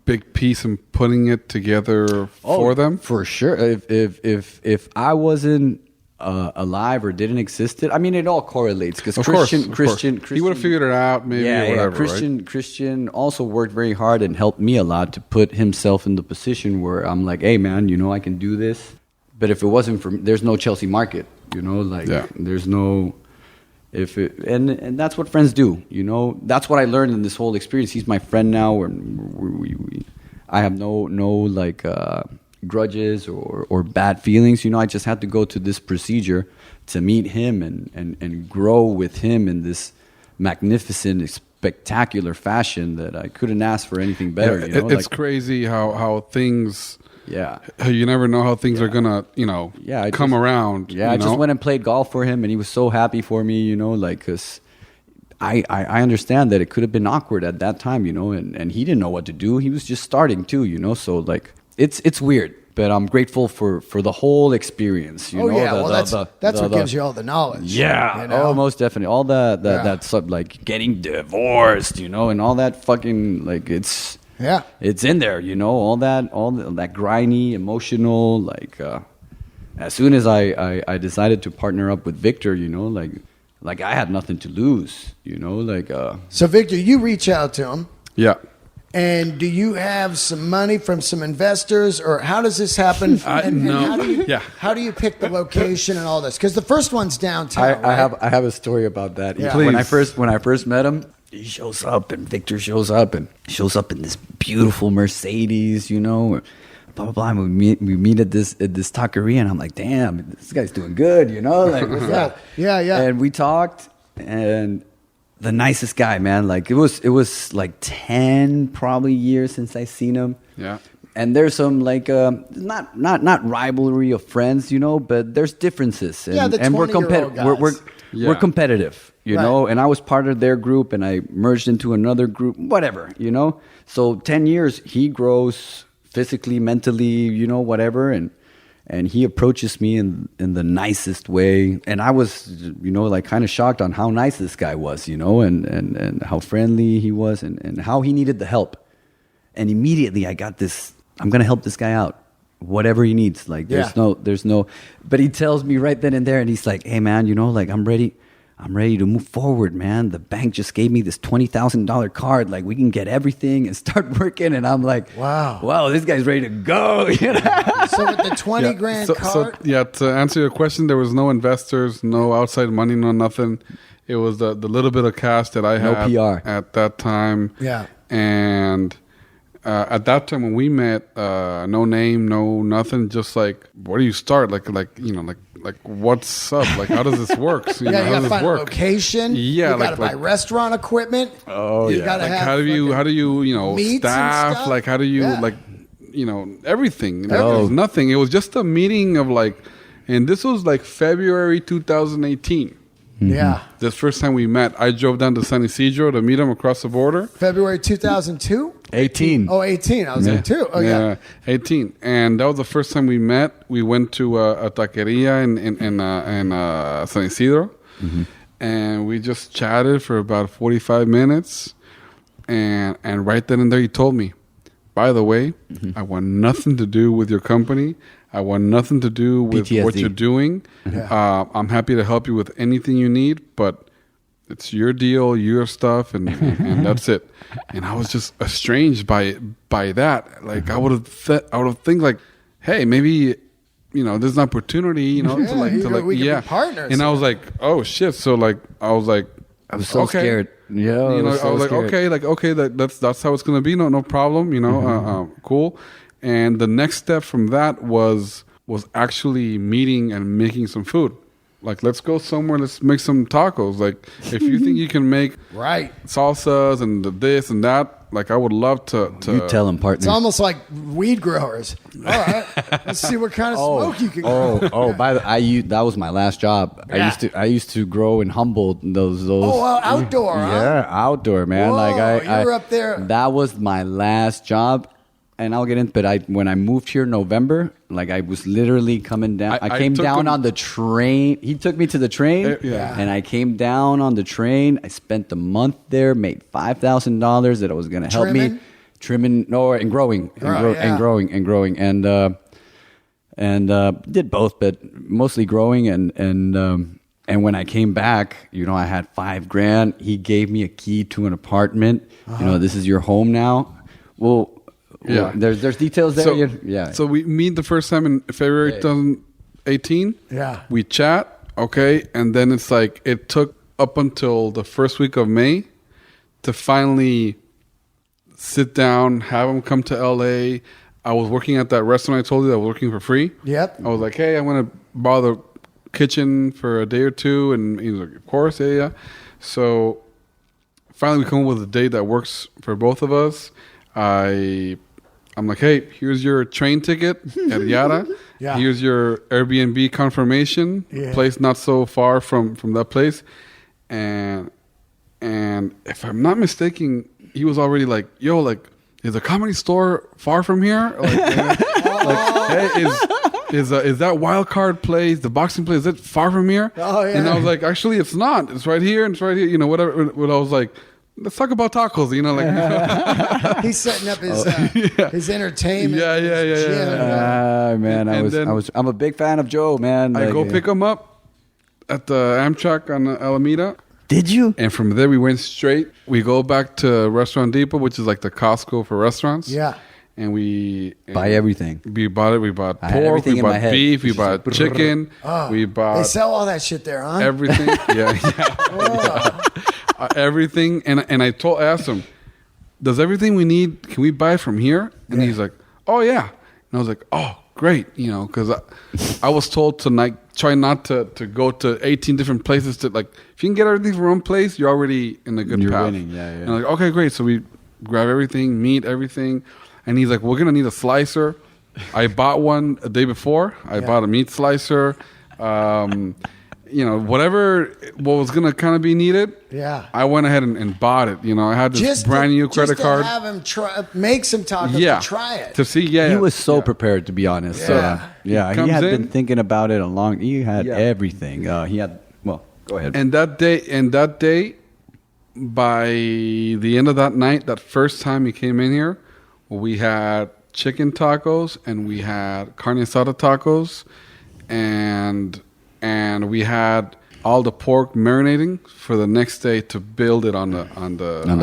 big piece in putting it together for them? For sure. If I wasn't alive or didn't exist, I mean, it all correlates, because Christian, he would have figured it out, maybe, or whatever. Christian also worked very hard and helped me a lot to put himself in the position where I'm like, hey man, I can do this. But if it wasn't for me, there's no Chelsea Market, there's no. And that's what friends do, That's what I learned in this whole experience. He's my friend now, and I have no grudges or bad feelings. I just had to go to this procedure to meet him and grow with him in this magnificent, spectacular fashion that I couldn't ask for anything better. It's crazy how things. Yeah, you never know how things are gonna, come around. Yeah, I just went and played golf for him, and he was so happy for me, because I understand that it could have been awkward at that time, and he didn't know what to do. He was just starting too, so it's weird. But I'm grateful for the whole experience. That's what gives you all the knowledge. Yeah, most definitely. All that stuff, like getting divorced, and all that fucking it's. Yeah, it's in there, all that grimy, emotional, as soon as I decided to partner up with Victor, like I had nothing to lose, So Victor, you reach out to him. Yeah. And do you have some money from some investors, or how does this happen? No. How do you pick the location and all this? Because the first one's downtown. I have a story about that. Yeah. When I first met him, he shows up, and Victor shows up in this beautiful Mercedes, blah blah blah. And we meet at this taqueria, and I'm like, damn, this guy's doing good, Yeah. And we talked, and the nicest guy, man. It was like 10 probably years since I seen him. Yeah. And there's some not rivalry of friends, but there's differences. And we're competitive. We're competitive, know. And I was part of their group, and I merged into another group. Whatever, So 10 years, he grows physically, mentally, whatever, and he approaches me in the nicest way. And I was, kind of shocked on how nice this guy was, and how friendly he was, and how he needed the help. And immediately I got this, I'm going to help this guy out, whatever he needs. There's no, but he tells me right then and there, and he's like, hey man, I'm ready to move forward, man. The bank just gave me this $20,000 card. We can get everything and start working. And I'm like, wow, this guy's ready to go. So with the 20 grand card? To answer your question, there was no investors, no outside money, no nothing. It was the little bit of cash that I No had PR. at that time. Yeah. And at that time when we met, no name, no nothing, just like, where do you start? Like what's up? Like, how does this work? So, Yeah, you how gotta does find this a work? location. Yeah, you gotta buy restaurant equipment. Oh, you yeah. gotta Like, have how do you meats and staff? stuff. Like, how do you Yeah. everything? There Oh. was nothing. It was just a meeting of like, and this was like February 2018. Yeah. The first time we met, I drove down to San Isidro to meet him across the border. February 2002? 18. Oh, 18. I was there too. Oh, yeah. 18. And that was the first time we met. We went to a taqueria in San Isidro. And we just chatted for about 45 minutes. And right then and there, he told me, by the way, I want nothing to do with your company. I want nothing to do with what PTSD. you're doing. Yeah. I'm happy to help you with anything you need, but it's your deal, your stuff, and that's it. And I was just estranged by that. Like I would have think like, hey, maybe there's an opportunity, to we could be partners. And I was like, oh shit. So like I was like, I was so okay. scared. Yeah, I was like, scared. okay, that's how it's gonna be. No problem. Cool. And the next step from that was actually meeting and making some food. Like, let's go somewhere. Let's make some tacos. Like, if you think you can make Right. salsas and this and that, like, I would love to. You tell him, partner. It's almost like weed growers. All right. Let's see what kind of smoke you can grow. By the that was my last job. Yeah. I used to grow in Humboldt those. Oh, well, outdoor, huh? Yeah, outdoor, man. Whoa, like I you were up there. That was my last job. And I'll get into it. But when I moved here in November, like I was literally coming down. I came took down him- on the train. He took me to the train. Yeah. And I came down on the train. I spent the month there, made $5,000 that it was going to help me. Trimming, and growing. And growing. And did both, but mostly growing. And when I came back, I had $5,000. He gave me a key to an apartment. This is your home now. Well, Yeah. there's details there. Yeah. So we meet the first time in February 2018. Yeah. We chat, okay, and then it's like it took up until the first week of May to finally sit down, have him come to LA. I was working at that restaurant I told you that I was working for free. Yep. I was like, hey, I'm going to borrow the kitchen for a day or two. And he was like, of course, yeah. So finally we come up with a date that works for both of us. I'm like, hey, here's your train ticket at Yara. Yeah. Here's your Airbnb confirmation. Yeah. Place not so far from that place. And if I'm not mistaken, he was already like, yo, like, is the Comedy Store far from here? Like, hey, is that wild card place, the boxing place, is it far from here? Oh, yeah. And I was like, actually, it's not. It's right here and it's right here. Whatever. What I was like, let's talk about tacos. He's setting up his entertainment. Yeah. his gym. Man, I'm a big fan of Joe, man. I go pick him up at the Amtrak on Alameda. Did you? And from there, we went straight. We go back to Restaurant Depot, which is like the Costco for restaurants. Yeah. And we Buy everything. We bought it. We bought I had pork. everything We in my bought head. beef. We It's just bought like, chicken. Oh, We they bought sell all that shit there, huh? everything. Everything. And I asked him, does everything we need, can we buy it from here? And he's like, oh yeah. And I was like, oh great, because I was told to try not to go to 18 different places. To like, if you can get everything from one place, you're already in a good You're path. winning, yeah. And I'm like, okay, great. So we grab everything, meat, everything, and he's like, we're gonna need a slicer. I bought one a day before. I bought a meat slicer. Whatever what was gonna kind of be needed. Yeah. I went ahead and bought it. I had this brand new credit card. Just to have him make some tacos and try it. To see, He was so prepared, to be honest. Yeah. He had Comes been in. thinking about it He had everything. He had. Well, go ahead. And that day, by the end of that night, that first time he came in here, we had chicken tacos and we had carne asada tacos, and we had all the pork marinating for the next day to build it on the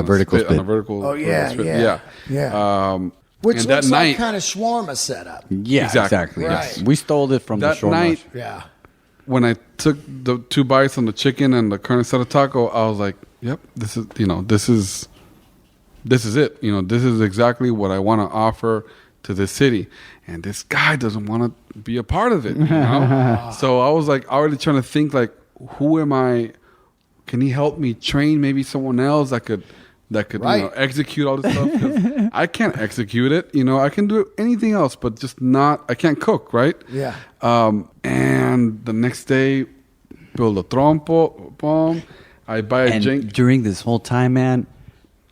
vertical spit, on the spit. vertical. Oh, yeah, spit. yeah. Which and looks that like night, kind of shawarma setup. Yeah, Exactly. exactly. Right. Yes. We stole it from that the shawarma. night, Yeah. when I took the 2 bites on the chicken and the carne asada taco, I was like, "Yep, this is it. This is exactly what I want to offer to this city." And this guy doesn't want to be a part of it. So I was like already trying to think like, who am I? Can he help me train maybe someone else that could Right. execute all this stuff? 'Cause I can't execute it. I can do anything else, but just not. I can't cook, right? Yeah. And the next day, build a trompo bomb. I buy a drink. During this whole time, man,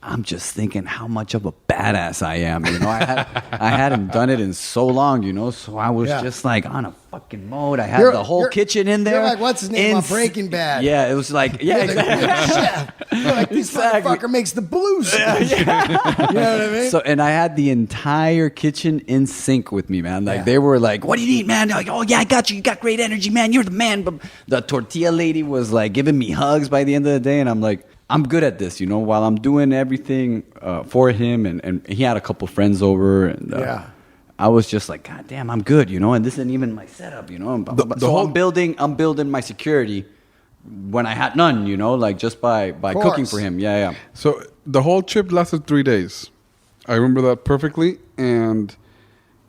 I'm just thinking how much of a badass I am. I hadn't done it in so long, so I was just like on a fucking mode. I had the whole kitchen in there. You're like, what's his name on Breaking Bad? Yeah, it was like, yeah, exactly. Chef. You're like, this motherfucker makes the blues. You know what I mean? So, and I had the entire kitchen in sync with me, man. Like they were like, "What do you need, man?" They're like, "Oh yeah, I got you. You got great energy, man. You're the man." But the tortilla lady was like giving me hugs by the end of the day, and I'm like, I'm good at this, while I'm doing everything for him, and he had a couple friends over, and I was just like, God damn, I'm good, and this isn't even my setup, I'm building my security when I had none, like just by cooking for him. Yeah. So the whole trip lasted 3 days. I remember that perfectly, and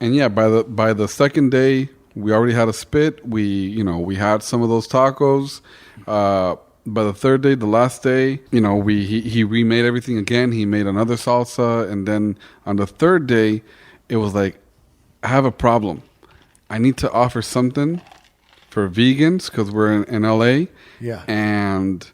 yeah, by the second day, we already had a spit. We had some of those tacos. By the third day, the last day, he remade everything again. He made another salsa. And then on the third day, it was like, I have a problem. I need to offer something for vegans because we're in LA. Yeah. And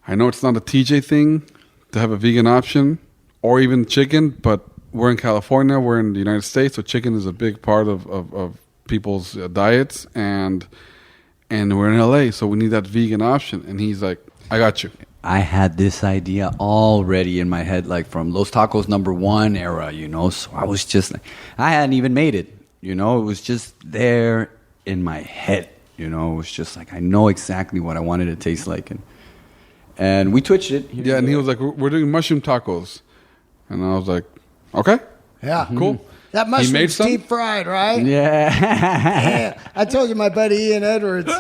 I know it's not a TJ thing to have a vegan option or even chicken, but we're in California. We're in the United States. So chicken is a big part of people's diets. And we're in LA, so we need that vegan option. And he's like, I got you. I had this idea already in my head, like from Los Tacos #1 era, So I was just like, I hadn't even made it, It was just there in my head, It was just like, I know exactly what I wanted it to taste like. And we twitched it. Yeah, and he was like, we're doing mushroom tacos. And I was like, okay. Yeah. Cool. That mushroom's deep fried, right? Yeah. I told you my buddy Ian Edwards.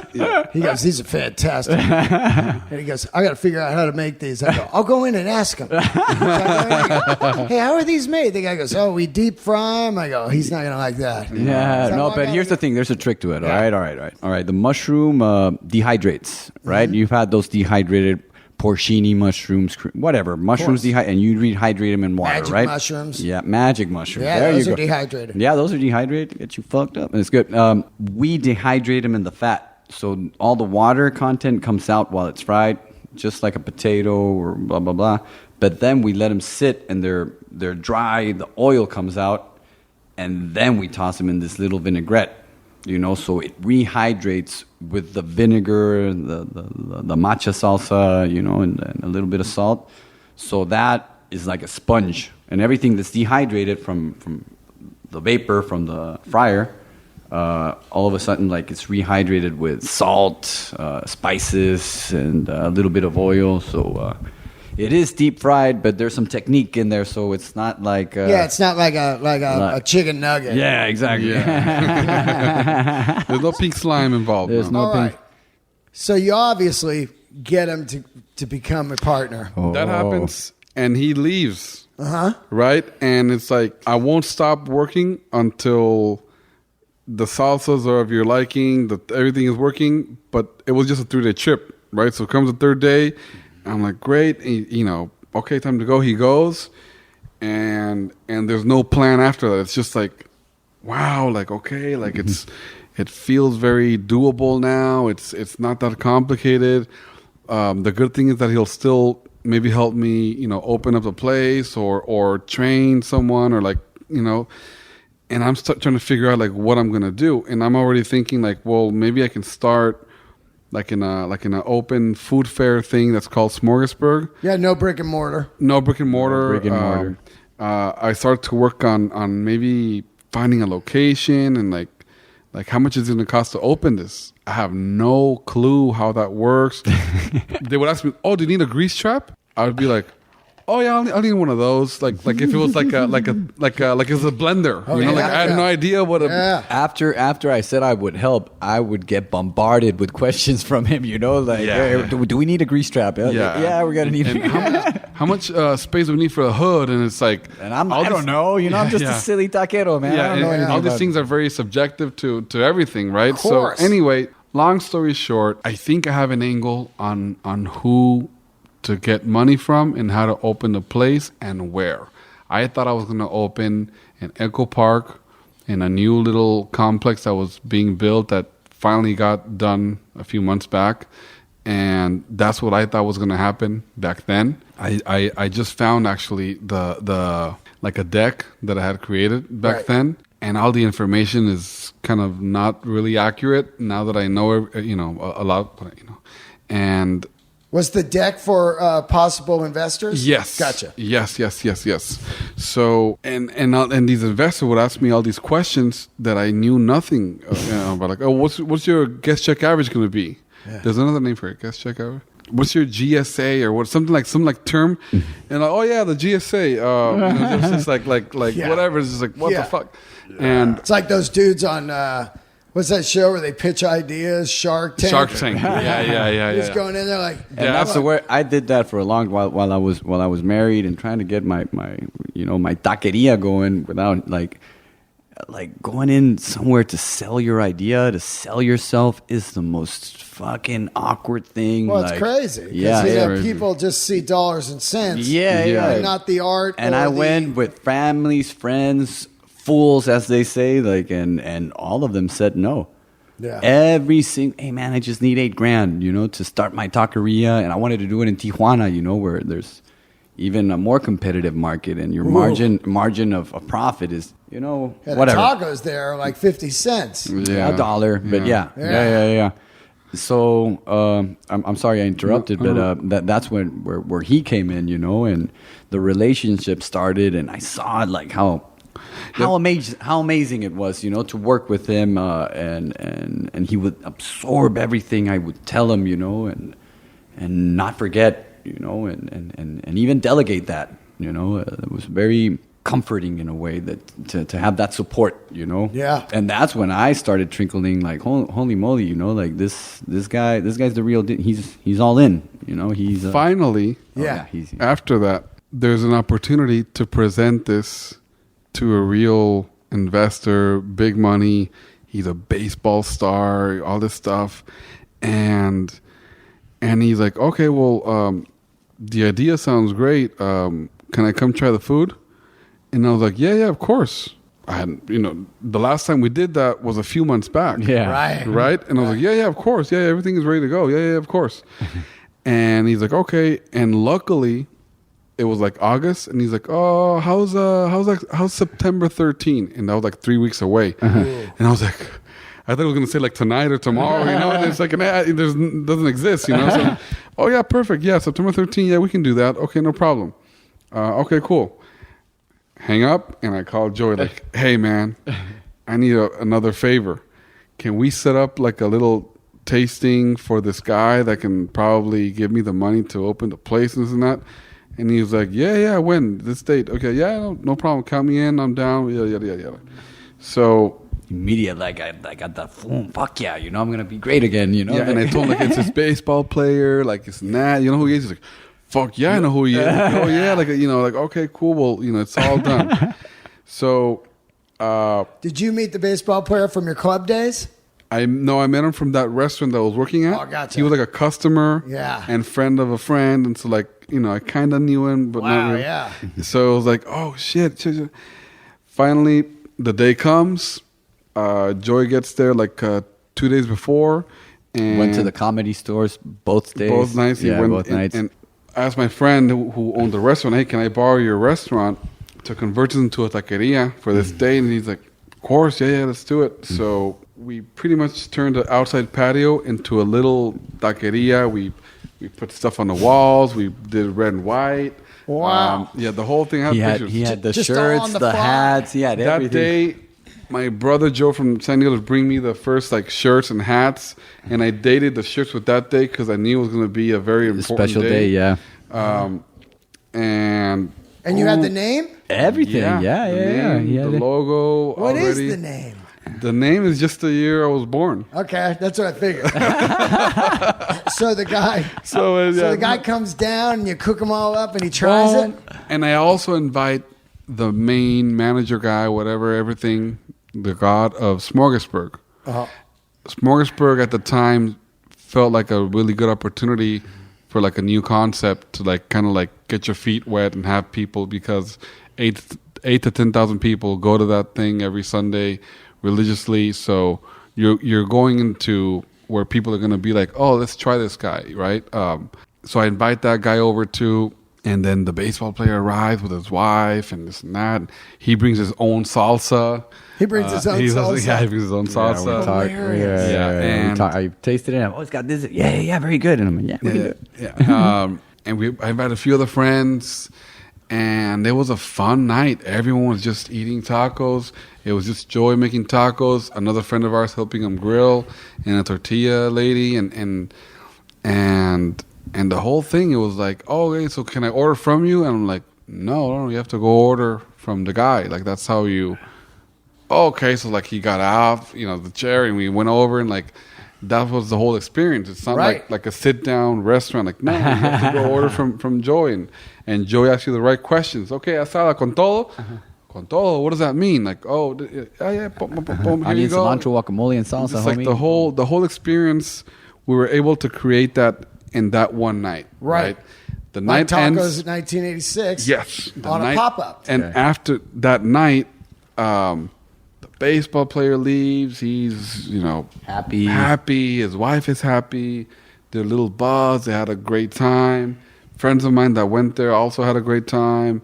He goes, these are fantastic. And he goes, I got to figure out how to make these. I go, I'll go in and ask him. So I go, hey, how are these made? The guy goes, we deep fry them. I go, he's not going to like that. Yeah, no, but here's the thing. There's a trick to it. All right. The mushroom dehydrates, right? You've had those dehydrated porcini mushrooms, whatever. Mushrooms and you rehydrate them in water, magic right? Mushrooms. Yeah, magic mushrooms. Yeah, there those you are go. dehydrated. Yeah, those are dehydrated. Get you fucked up. And it's good. We dehydrate them in the fat. So all the water content comes out while it's fried, just like a potato or blah, blah, blah. But then we let them sit and they're dry. The oil comes out. And then we toss them in this little vinaigrette. So it rehydrates with the vinegar, the matcha salsa, and a little bit of salt. So that is like a sponge. And everything that's dehydrated from the vapor from the fryer, all of a sudden, like it's rehydrated with salt, spices, and a little bit of oil. So it is deep fried, but there's some technique in there, so it's not like it's not like a chicken nugget. Yeah, exactly. Yeah. There's no pink slime involved. There's no All pink. right. So you obviously get him to become a partner. That happens, and he leaves. Right? And it's like, I won't stop working until the salsas are of your liking, that everything is working, but it was just a 3-day trip, right? So comes the third day, I'm like, great, okay, time to go. He goes, and there's no plan after that. It's just like, wow, like, okay, like it feels very doable now. It's not that complicated. The good thing is that he'll still maybe help me, open up the place or train someone or and I'm trying to figure out like what I'm gonna do. And I'm already thinking like, well, maybe I can start like in an open food fair thing that's called Smorgasburg. Yeah, no brick and mortar. No brick and mortar. No brick and mortar. I started to work on maybe finding a location and like how much is it going to cost to open this? I have no clue how that works. They would ask me, "Oh, do you need a grease trap?" I would be like, oh yeah, I'll need one of those. Like if it was like it's a blender. Oh, you know, yeah, like I had no idea what a. Yeah. After I said I would help, I would get bombarded with questions from him. You know, like, Yeah. hey, do we need a grease trap? Yeah, we're gonna need. And how much space do we need for a hood? And it's like, And I don't know. You know, I'm just a silly taquero, man. I Yeah, don't know and anything all these about things are very subjective to everything, right? Of course. So anyway, long story short, I think I have an angle on who to get money from and how to open the place and where. I thought I was going to open an Echo Park in a new little complex that was being built that finally got done a few months back. And that's what I thought was going to happen back then. I just found actually the like a deck that I had created back Right. then. And all the information is kind of not really accurate now that I know, a lot, and Was the deck for possible investors? yes, Gotcha. Yes. So, and these investors would ask me all these questions that I knew nothing about. Like, oh, what's your guest check average going to be? Yeah. There's another name for it, guest check average. What's your GSA or what? Some term, and like, oh yeah, the GSA. It's just like Yeah. whatever. It's just like what Yeah. the fuck, and. It's like those dudes on what's that show where they pitch ideas? Shark Tank. Shark Tank. Yeah. Just going in there like, And that's the way I did that for a long while I was married and trying to get my taqueria going without like going in somewhere to sell your idea, to sell yourself is the most fucking awkward thing. well, it's like, crazy. 'Cause, Yeah, you know, crazy. people just see dollars and cents. yeah. And not the art. And or I the- went with families, friends, fools, as they say, like, and all of them said no. Yeah. Every single, hey man, I just need $8,000, to start my taqueria, and I wanted to do it in Tijuana, where there's even a more competitive market, and your margin of a profit is, Yeah, the whatever. tacos there are like 50 cents. Yeah, $1, but yeah. So I'm sorry I interrupted, but that's where he came in, and the relationship started, and I saw like how amazing it was, to work with him, and he would absorb everything I would tell him, and not forget, and even delegate that, it was very comforting in a way that to have that support, Yeah. And that's when I started trickling like, holy moly, like this guy's the real deal. He's all in, he's Finally, Yeah. he's after that, there's an opportunity to present this to a real investor, big money. He's a baseball star, all this stuff, and he's like, okay, well, the idea sounds great. Can I come try the food? And I was like, yeah, of course. I hadn't, the last time we did that was a few months back. yeah. Right. And I was like, yeah, of course. Yeah, everything is ready to go. Yeah, of course. And he's like, okay. And luckily, it was like August, and he's like, oh, how's September 13? And that was like 3 weeks away. And I was like, I thought it was gonna say like tonight or tomorrow, and it's like it doesn't exist, So, oh yeah, perfect. Yeah, September 13. Yeah, we can do that. Okay, no problem. Okay, cool. Hang up, and I called Joey like, hey man, I need another favor. Can we set up like a little tasting for this guy that can probably give me the money to open the place and this and that? And he was like, yeah, when? This date? Okay, yeah, no problem. Count me in. I'm down. Yeah. So Immediately, I got that fuck yeah, I'm gonna be great again, yeah, and I told him like it's this baseball player, like it's Nat. You know who he is? He's like, fuck yeah, I know who he is. Like, oh yeah, like okay, cool. Well, it's all done. So Did you meet the baseball player from your club days? I met him from that restaurant that I was working at. Oh, gotcha. He was like a customer, Yeah. and friend of a friend, and so like I kind of knew him, but not Wow, really. yeah. So it was like, oh shit. Finally, the day comes. Joy gets there like 2 days before, and Went to the comedy stores both days. both nights. He Yeah, went both nights. and asked my friend who owned the restaurant, hey, can I borrow your restaurant to convert it into a taqueria for this day? And he's like, of course, yeah, let's do it. So we pretty much turned the outside patio into a little taqueria. We put stuff on the walls. We did red and white. Wow. Yeah, the whole thing had pictures. He had the Just all shirts, on the the fly. hats, he had That everything. day, my brother Joe from San Diego would bring me the first like shirts and hats, and I dated the shirts with that day because I knew it was going to be a very important Special day, yeah. And you had the name? Everything. Yeah. The name, He had the it. logo. What is already. the name? The name is just the year I was born. Okay, that's what I figured. So the guy comes down and you cook them all up and he tries it. And I also invite the main manager guy, whatever, everything, the god of Smorgasburg. Uh-huh. Smorgasburg at the time felt like a really good opportunity for like a new concept to like kind of like get your feet wet and have people, because 8 to 10,000 people go to that thing every Sunday religiously. So you're going into where people are going to be like, oh, let's try this guy, right? So I invite that guy over too. And then the baseball player arrives with his wife and this and that. He brings his own salsa. He brings his own salsa. Yeah, he brings his own salsa. Hilarious. I tasted it. Oh, it's got this. Yeah, very good. And I'm like, pretty good. Yeah. And I invited a few other friends, and it was a fun night. Everyone was just eating tacos. It was just joy making tacos. Another friend of ours helping him grill, and a tortilla lady, and the whole thing. It was like, oh, okay, so can I order from you? And I'm like, no, you have to go order from the guy. Like that's how you. Okay, so like he got out, the chair, and we went over, and like that was the whole experience. It's not right. like a sit down restaurant. Like no, you have to go order from Joey, and Joey asked you the right questions. Okay, asada con todo. Con todo. What does that mean? Like yeah, boom, here Onion, you go. cilantro, guacamole, and salsa. It's like the whole experience. We were able to create that in that one night. Right. The Like night ends. Tacos 1986. Yes. On a pop-up. And after that night, the baseball player leaves. He's, happy. His wife is happy. They're a little buzzed. They had a great time. Friends of mine that went there also had a great time.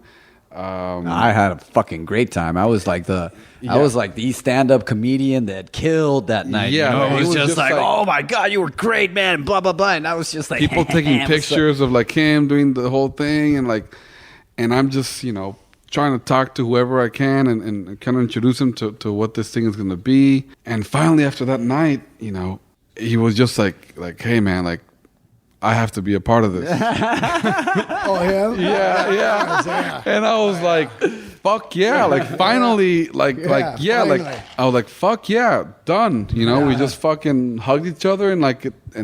I had a fucking great time. I was like the stand-up comedian that killed that night. Yeah, it was just like, like, oh my god, you were great, man. Blah blah blah. And I was just like, people taking pictures of like him doing the whole thing, and I'm just trying to talk to whoever I can and kind of introduce him to what this thing is going to be. And finally, after that night, he was just like, hey man, like I have to be a part of this. Oh him? Yeah. And I was like, fuck yeah, like finally, finally. I was like, fuck yeah, done. We just fucking hugged each other and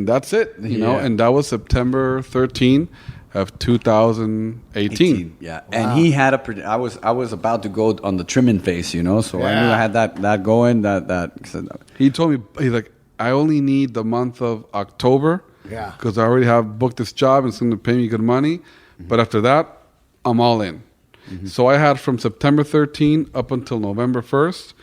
that's it. And that was September 13 of 2018. Yeah, wow. And he had I was about to go on the trimming phase, so I knew I had that going. He told me, he's like, I only need the month of October. Yeah. Because I already have booked this job and it's going to pay me good money. Mm-hmm. But after that, I'm all in. Mm-hmm. So I had from September 13 up until November 1st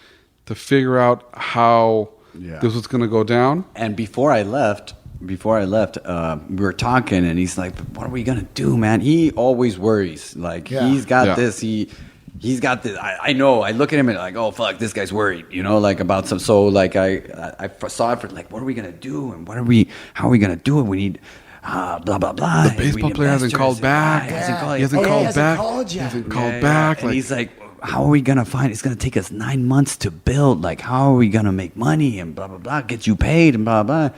to figure out how this was going to go down. And before I left, we were talking, and he's like, "What are we gonna do, man?" He always worries. Like he's got this. He's got this. I know. I look at him and like, oh fuck, this guy's worried. Like about some. So like I saw it for like, what are we gonna do, and how are we gonna do it? We need. Blah blah blah. The baseball player hasn't called back. He hasn't called back. And he's like, how are we gonna find? It's gonna take us 9 months to build. Like, how are we gonna make money and blah blah blah, get you paid and blah blah.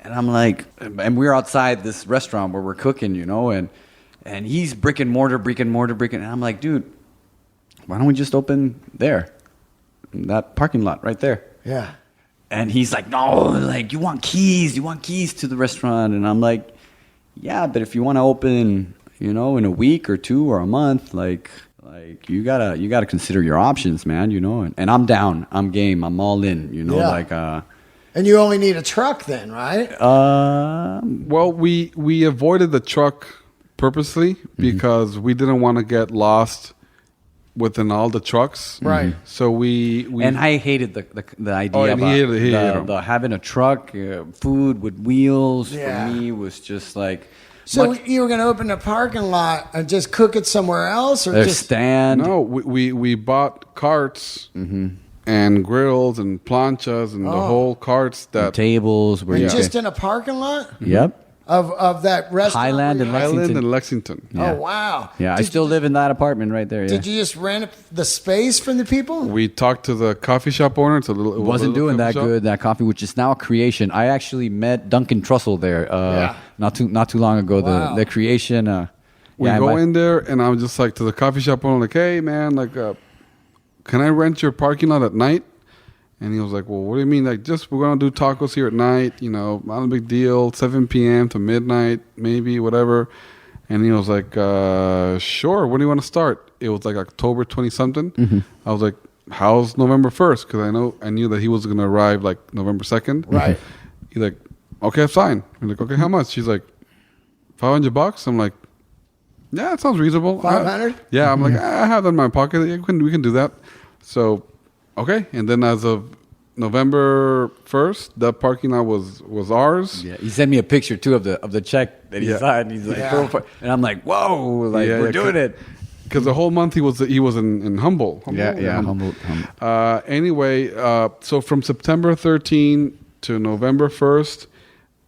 And I'm like, and we're outside this restaurant where we're cooking, and he's brick and mortar. And I'm like, dude, why don't we just open there, in that parking lot right there? Yeah. And he's like, no, like you want keys to the restaurant. And I'm like, yeah, but if you want to open, in a week or 2 or a month, like you gotta consider your options, man, and I'm down, I'm game, I'm all in, And you only need a truck then, right? Well, we avoided the truck purposely because we didn't want to get lost within all the trucks. Right. So we and I hated the idea about the having a truck, food with wheels. Yeah. For me was just like. So you were going to open a parking lot and just cook it somewhere else, or just stand? No, we bought carts and grills and planchas and the whole carts and tables. Where just in a parking lot. Yep. Of that restaurant? Highland and Lexington. Yeah. Oh, wow. Yeah, I still live in that apartment right there. Yeah. Did you just rent the space from the people? We talked to the coffee shop owner. It wasn't doing that good, that coffee, which is now a creation. I actually met Duncan Trussell there not too long ago. Wow. The creation. we go in there, and I'm just like to the coffee shop owner, like, hey man, like, can I rent your parking lot at night? And he was like, well, what do you mean? Like, just we're gonna do tacos here at night. You know, not a big deal. 7 p.m. to midnight, maybe, whatever. And he was like, sure. When do you want to start? It was like October 20 something. Mm-hmm. I was like, how's November 1st? Because I knew that he was gonna arrive like November 2nd. Right. He's like, okay, fine. I'm like, okay, how much? She's like, $500. I'm like, yeah, that sounds reasonable. 500? Yeah, I'm like, I have that in my pocket. Yeah, we can do that. So, okay. And then as of November 1st, that parking lot was ours. Yeah, he sent me a picture too of the check that he signed. He's like, and I'm like, whoa, like we're doing it. Because the whole month he was in Humboldt. Humboldt. Anyway, so from September 13 to November 1st,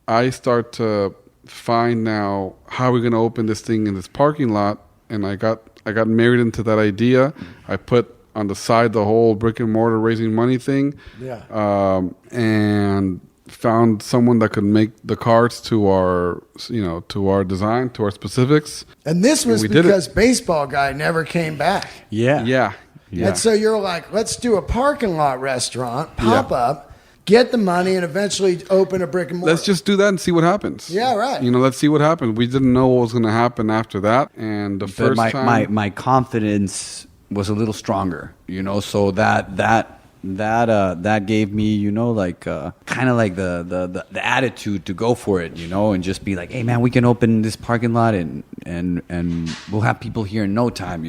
I start to find now how we're going to open this thing in this parking lot, and I got married into that idea. I put on the side the whole brick and mortar raising money thing, and found someone that could make the carts to our design, to our specifics. And this was because baseball guy never came back. Yeah. And so you're like, let's do a parking lot restaurant, pop up, get the money, and eventually open a brick and mortar. Let's just do that and see what happens. Yeah, right. Let's see what happens. We didn't know what was going to happen after that. And the first time... My confidence was a little stronger, so that gave me, kind of like the attitude to go for it, and just be like, hey man, we can open this parking lot and we'll have people here in no time,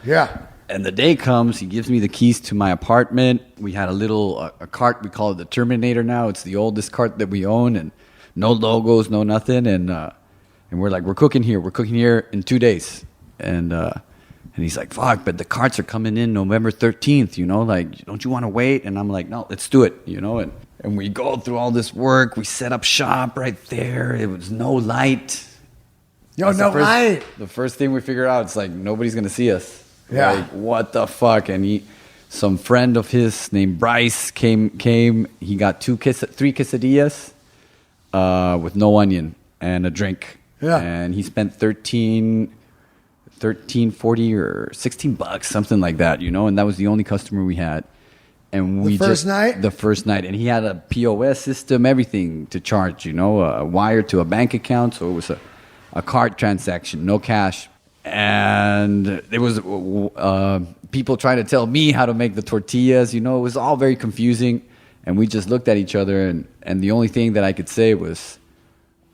Yeah. And the day comes, he gives me the keys to my apartment. We had a cart, we call it the Terminator now. It's the oldest cart that we own, and no logos, no nothing. And we're like, we're cooking here in 2 days. And he's like, fuck, but the carts are coming in November 13th, like, don't you want to wait? And I'm like, no, let's do it, and we go through all this work. We set up shop right there. It was no light. Light. The first thing we figured out, it's like, nobody's going to see us. Yeah. Like, what the fuck? And some friend of his named Bryce came. He got 3 quesadillas with no onion and a drink. Yeah. And he spent $13.40 or $16, something like that, and that was the only customer we had. And the first night, and he had a POS system, everything to charge, a wire to a bank account, so it was a card transaction, no cash. And there was people trying to tell me how to make the tortillas, it was all very confusing. And we just looked at each other, and the only thing that I could say was,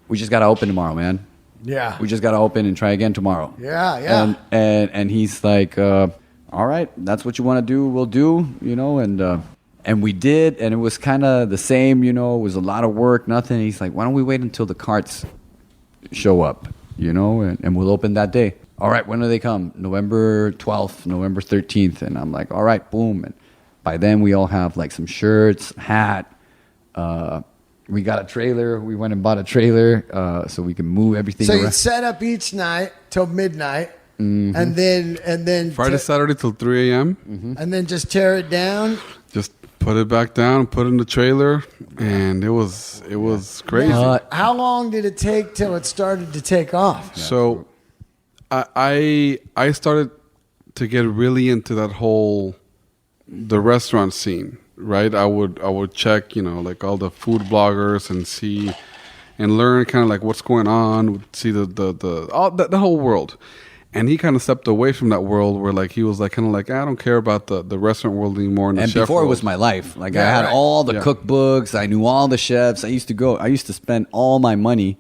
we just got to open tomorrow, man. Yeah. We just got to open and try again tomorrow. Yeah. And he's like, all right, that's what you want to do, we'll do, and we did, and it was kind of the same, it was a lot of work, nothing. He's like, why don't we wait until the carts show up, and we'll open that day. All right, when do they come? November 12th, November 13th. And I'm like, all right, boom. And by then we all have like some shirts, hat, we got a trailer. We went and bought a trailer so we can move everything around. So you you'd set up each night till midnight, mm-hmm. and then Friday, Saturday till 3 a.m. Mm-hmm. And then just tear it down. Just put it back down, put it in the trailer, and it was crazy. How long did it take till it started to take off? So I started to get really into that the restaurant scene. Right, I would check, like all the food bloggers and see and learn kind of like what's going on. See the whole world, and he kind of stepped away from that world where like he was like kind of like I don't care about the restaurant world anymore. And before world. It was my life. Like I had all the cookbooks. I knew all the chefs. I used to spend all my money.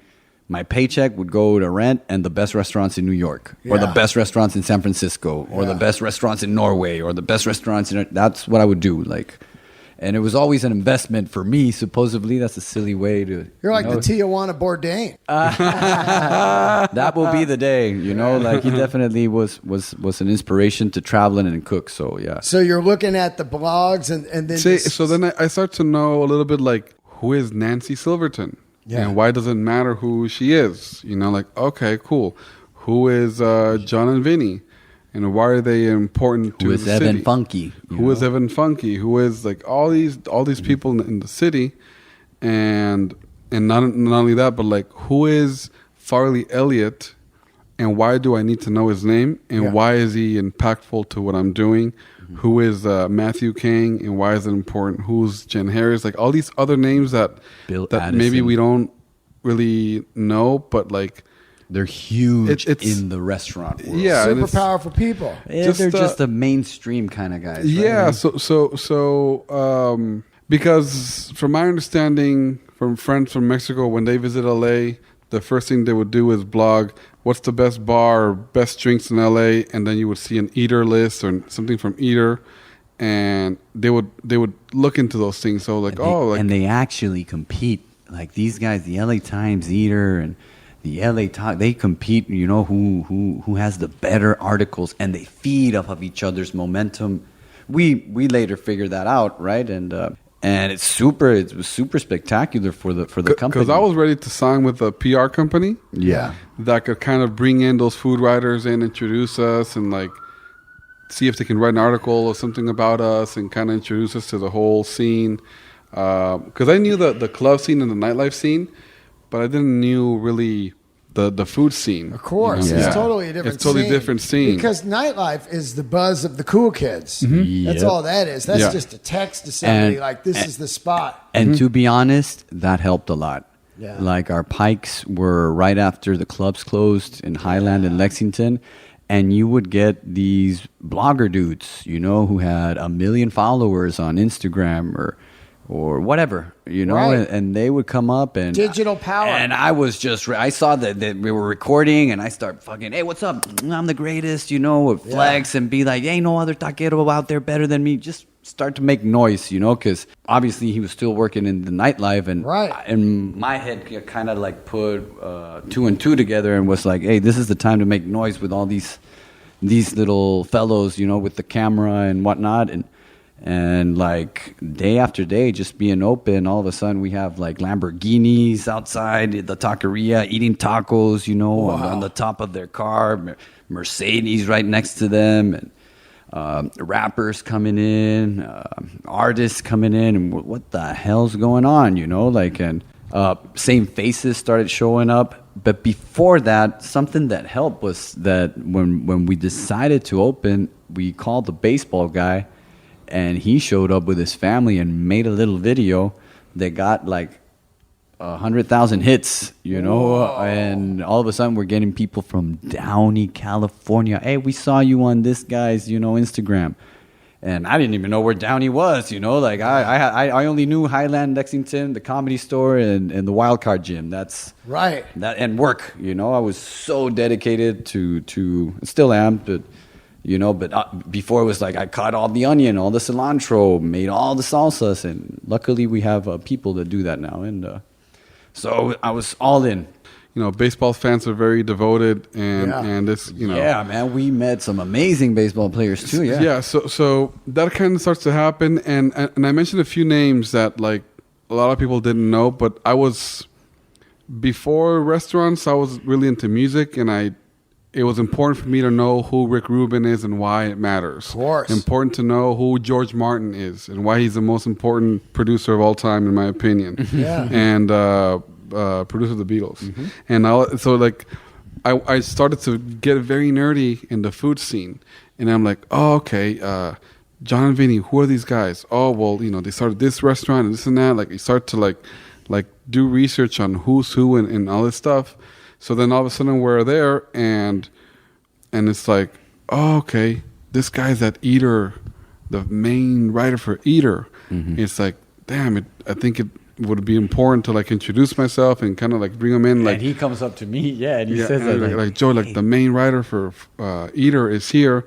My paycheck would go to rent and the best restaurants in New York, or the best restaurants in San Francisco, or the best restaurants in Norway, or the best restaurants in. That's what I would do. Like. And it was always an investment for me. Supposedly, that's a silly way to. You're like the Tijuana Bourdain. That will be the day, Like he definitely was an inspiration to traveling and cook. So yeah. So you're looking at the blogs and then. So then I start to know a little bit like who is Nancy Silverton, and why does it matter who she is? Like okay, cool. Who is John and Vinny? And why are they important to the city? Evan Funky? Who is Evan Funky? Who is like all these people in the city, and not only that, but like who is Farley Elliott, and why do I need to know his name, and why is he impactful to what I'm doing? Who is Matthew King, and why is it important? Who's Jen Harris? Like all these other names that maybe we don't really know, but like they're huge in the restaurant world. Yeah, super powerful people. Yeah, they're just the mainstream kind of guys. Right? Yeah, so because from my understanding from friends from Mexico, when they visit LA, the first thing they would do is blog what's the best bar or best drinks in LA, and then you would see an Eater list or something from Eater, and they would look into those things. So like, and they actually compete. Like these guys, the LA Times, Eater, and the LA Talk, they compete. You know who has the better articles, and they feed off of each other's momentum. We later figured that out, right? And it was super spectacular for the company. Because I was ready to sign with a PR company, that could kind of bring in those food writers and introduce us, and like see if they can write an article or something about us, and kind of introduce us to the whole scene. Because I knew the club scene and the nightlife scene, but I didn't knew really the food scene. Of course, it's totally a different. It's totally different scene because nightlife is the buzz of the cool kids. That's all that is. That's just a text to somebody like this is the spot. And to be honest, that helped a lot. Yeah. Like our pikes were right after the clubs closed in Highland and Lexington. And you would get these blogger dudes, you know, who had 1 million followers on Instagram or whatever, you know, and they would come up and digital power. And I was just, I saw that we were recording, and I start fucking, hey, what's up? I'm the greatest, you know, with flex and be like, ain't no other taquero out there better than me. Just start to make noise, you know, because obviously he was still working in the nightlife, and in my head kind of like put 2 and 2 together and was like, hey, this is the time to make noise with all these little fellows, you know, with the camera and whatnot, and like day after day just being open, all of a sudden we have like Lamborghinis outside the taqueria eating tacos, you know, on the top of their car, Mercedes right next to them, and rappers coming in, artists coming in, and what the hell's going on, you know, like, and same faces started showing up. But before that, something that helped was that when we decided to open, we called the baseball guy, and he showed up with his family and made a little video that got like 100,000 hits, you know. And all of a sudden we're getting people from Downey, California. Hey, we saw you on this guy's, you know, Instagram. And I didn't even know where Downey was, you know. Like I only knew Highland, Lexington, the Comedy Store, and the Wild Card Gym. That's right. That and work, you know. I was so dedicated to still am, but you know. But before it was like I cut all the onion, all the cilantro, made all the salsas, and luckily we have people that do that now. And so I was all in. You know, baseball fans are very devoted, and this, you know. Yeah, man, we met some amazing baseball players too. Yeah. So that kind of starts to happen, and I mentioned a few names that like a lot of people didn't know, but I was before restaurants. I was really into music, and it was important for me to know who Rick Rubin is and why it matters. Of course, important to know who George Martin is and why he's the most important producer of all time, in my opinion. Yeah, and. Producer of the Beatles, and I started to get very nerdy in the food scene, and I'm like, oh, okay, John and Vinny, who are these guys? Oh, well, you know, they started this restaurant and this and that. Like, you start to like do research on who's who and all this stuff. So then all of a sudden we're there, and it's like, oh, okay, this guy's at Eater, the main writer for Eater. It's like, damn it, I think it would be important to like introduce myself and kind of like bring him in. Like, and he comes up to me, and he says and that, like Joe, like the main writer for Eater is here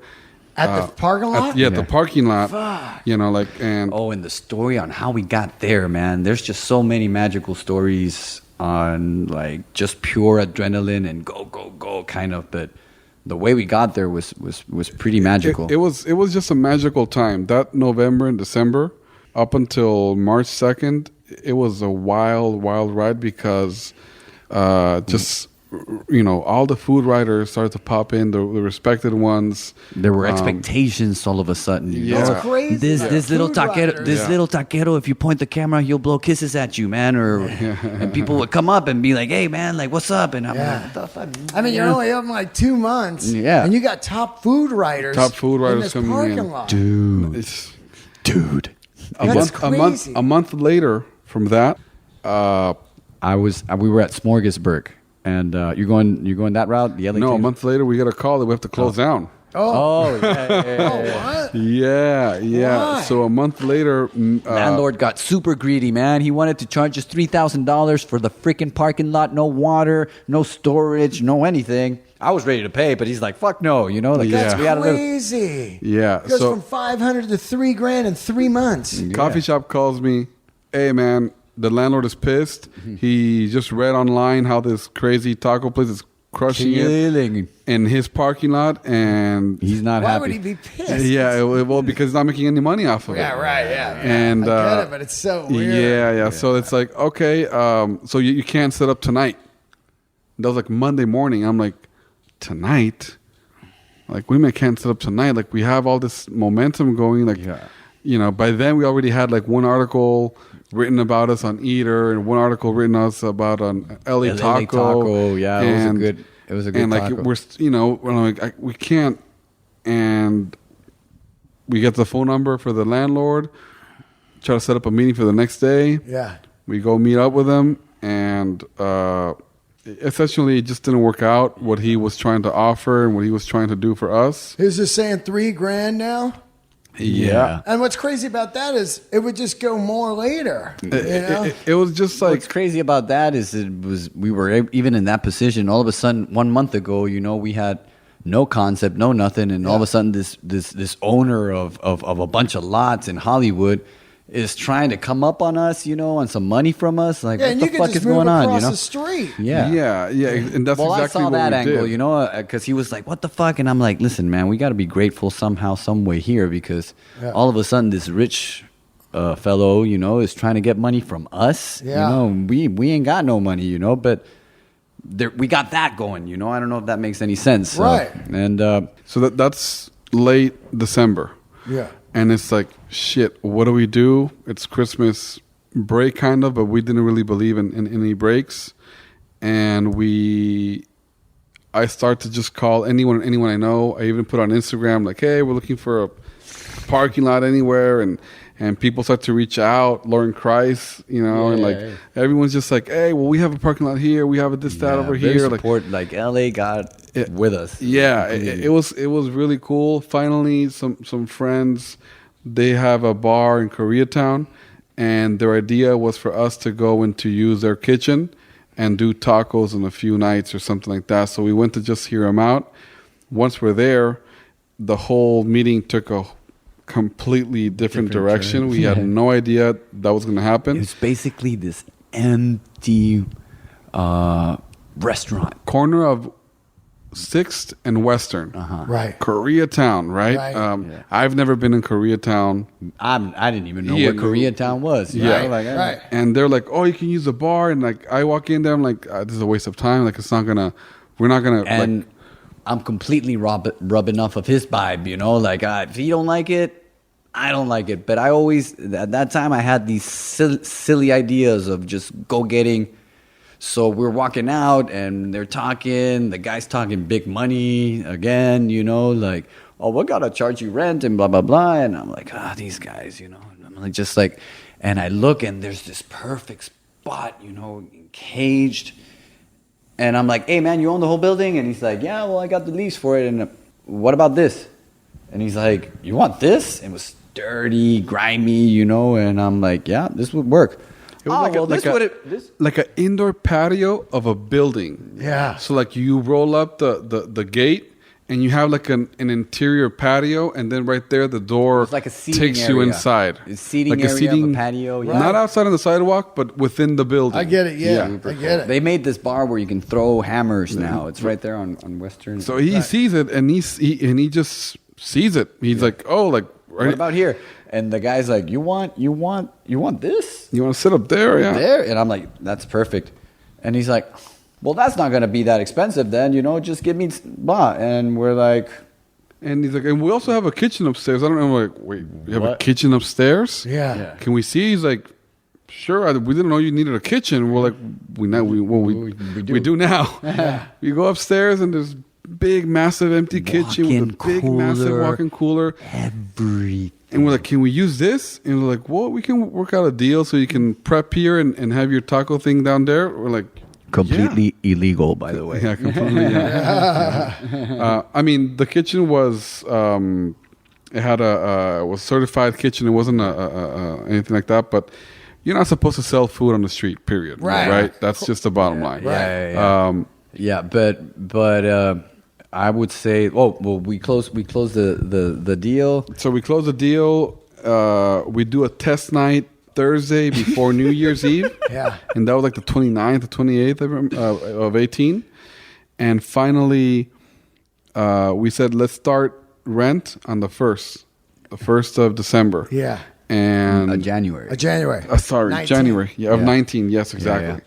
at the parking lot. At the parking lot. Fuck. You know, like, and and the story on how we got there, man. There's just so many magical stories on like just pure adrenaline and go kind of, but the way we got there was pretty magical. It was just a magical time. That November and December up until March 2nd. It was a wild ride because just all the food writers started to pop in, the respected ones. There were expectations all of a sudden. Yeah. It's crazy. This little Food taquero, writers. little taquero, if you point the camera, he'll blow kisses at you, man. And people would come up and be like, "Hey, man, like, what's up?" And I'm like, "What the fuck?" I mean, you're only up in like 2 months. Yeah. And you got top food writers. in this coming parking in. lot. It's dude. That's crazy. a month later from that. We were at Smorgasburg, and you're going that route. The LA No, a Kings? month later we got a call that we have to close down. Oh, yeah. What? Yeah. Why? So a month later, Landlord got super greedy, man. He wanted to charge us $3,000 for the freaking parking lot. No water, no storage, no anything. I was ready to pay, but he's like, "Fuck no," Like Yeah. we had a little. Crazy. yeah. It goes So from $500 to $3,000 in 3 months. coffee shop calls me, "Hey man, the landlord is pissed. He just read online how this crazy taco place is crushing it Killing. in his parking lot, and He's not Why happy. would he be pissed? well, because he's not making any money off of it. Yeah, right, yeah. And I get it, but it's so weird. Yeah. So it's like, okay, so you can't set up tonight. That was like Monday morning. I'm like, tonight? Like, we can't set up tonight. Like, we have all this momentum going. Like, by then we already had like one article written about us on Eater and one article written us about on LA Taco. Yeah, it was a good and like taco. we're like we can't, and we get the phone number for the landlord, try to set up a meeting for the next day. Yeah. We go meet up with him, and essentially it just didn't work out what he was trying to offer and what he was trying to do for us. He's just saying $3,000 now. Yeah. And what's crazy about that is it would just go more later. It was just like What's crazy about that is we were even in that position. All of a sudden, 1 month ago, we had no concept, no nothing, and all of a sudden, this owner of a bunch of lots in Hollywood is trying to come up on us, on some money from us. Like, Yeah, what and the you could fuck just is move going on? across the street. Yeah. and that's Well, exactly I saw what that we angle, did. because he was like, "What the fuck?" And I'm like, "Listen, man, we got to be grateful somehow, some way here, because all of a sudden this rich fellow, is trying to get money from us. Yeah. We ain't got no money, but we got that going. I don't know if that makes any sense. Right. And So that's late December. Yeah. And it's like, shit, what do we do? It's Christmas break kind of, but we didn't really believe in any breaks. And I start to just call anyone I know. I even put on Instagram like, "Hey, we're looking for a parking lot anywhere." And people start to reach out, Lauren Christ, and like everyone's just like, "Hey, well, we have a parking lot here. We have that over very here." support, like LA got with us. Yeah, it was really cool. Finally, some friends, they have a bar in Koreatown, and their idea was for us to go and to use their kitchen and do tacos in a few nights or something like that. So we went to just hear them out. Once we're there, the whole meeting took a completely different direction. We had no idea that was going to happen. It's basically this empty restaurant. Corner of 6th and Western. Right. Koreatown, right? Right. I've never been in Koreatown. I didn't even know Yeah, what Koreatown was. Yeah. Right. And they're like, "Oh, you can use the bar." And like, I walk in there, I'm like, "This is a waste of time. Like, we're not gonna." And like, I'm completely rubbing off of his vibe, Like, if he don't like it, I don't like it. But I always, at that time, I had these silly ideas of just go-getting. So we're walking out, and they're talking. The guy's talking big money again, like, "Oh, we gotta charge you rent and blah blah blah." And I'm like, these guys, And I'm like, just like, and I look, and there's this perfect spot, caged. And I'm like, "Hey man, you own the whole building?" And he's like, "Yeah, well, I got the lease for it." And what about this? And he's like, "You want this?" It was dirty, grimy, And I'm like, "Yeah, this would work." It was like an indoor patio of a building. Yeah. So like you roll up the gate and you have like an interior patio, and then right there the door It's like a seating takes you area. inside. It's seating like area of a patio, yeah. Not outside on the sidewalk, but within the building. I get it. Yeah. I get it. They made this bar where you can throw hammers now. It's right there on Western. So he sees it, and he just sees it. He's like, "Oh, like right What about here?" And the guy's like, "You want this?" You want to sit up there? Yeah. There? And I'm like, "That's perfect." And he's like, well, that's not going to be that expensive then, just give me, blah. And we're like, And he's like, and we also have a kitchen upstairs. I don't know. I'm like, wait, you have a kitchen upstairs? Yeah. Can we see? He's like, sure. We didn't know you needed a kitchen. We're like, we do now. Yeah. We go upstairs and there's big, massive empty kitchen with a big, massive walk-in cooler. Everything. And we're like, can we use this? And we're like, well, we can work out a deal so you can prep here and have your taco thing down there. We're like, Completely illegal, by the way. yeah, completely. Yeah. I mean, the kitchen was it had was certified kitchen. It wasn't anything like that. But you're not supposed to sell food on the street. Period. Right. That's just the bottom line. Right. Yeah. But I would say, we close the deal. So we close the deal. We do a test night Thursday before New Year's Eve. Yeah. And that was like the 29th or 28th of 18. And finally, we said, let's start rent on the 1st of December. Yeah. And January. January. Sorry, 19. January. Yeah, of Yeah. 19. Yes, exactly.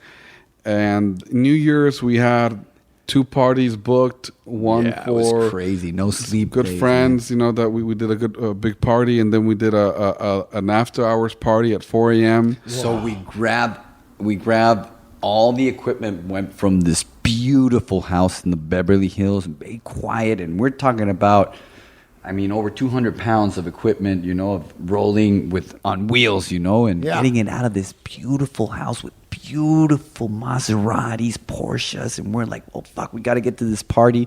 Yeah. And New Year's, we had 2 parties booked. One It for was crazy. No sleep. good days, friends, that we did a big party, and then we did an after hours party at 4 a.m. man. So we grabbed all the equipment, went from this beautiful house in the Beverly Hills, very quiet, and we're talking about, over 200 pounds of equipment, of rolling on wheels, and getting it out of this beautiful house with beautiful Maseratis, Porsches, and we're like, oh fuck, we got to get to this party,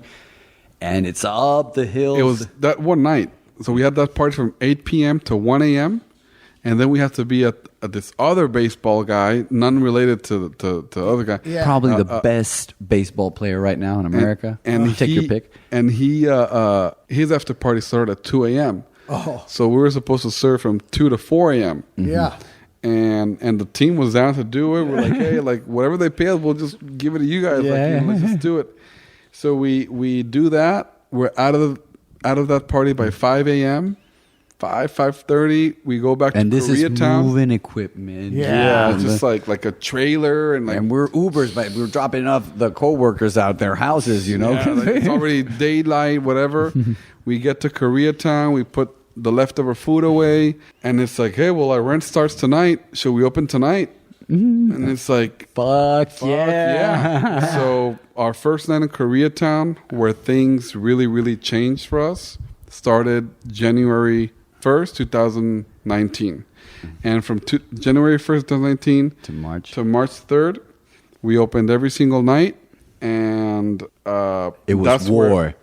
and it's up the hill. It was that one night. So we had that party from 8 p.m. to 1 a.m. And then we have to be at this other baseball guy, none related to the other guy. Yeah. Probably the best baseball player right now in America. And take your pick. And his after party started at 2 a.m. Oh. So we were supposed to serve from 2 to 4 a.m. Yeah. And the team was down to do it. We're like, hey, whatever they pay us, we'll just give it to you guys. Yeah. Let's just do it. So we do that. We're out of that party by 5 a.m. 5:30. We go back And to this is Koreatown. moving equipment. Yeah. It's just like a trailer And we're Ubers, but we're dropping off the co-workers out their houses, it's already daylight, whatever. We get to Koreatown. We put the leftover food away, and it's like, hey, well, our rent starts tonight. Should we open tonight? And it's like, Fuck yeah. So our first night in Koreatown, where things really, really changed for us, started January 1st, 2019. And from January 1st, 2019 To March. to March 3rd, we opened every single night. And It was that's war. where,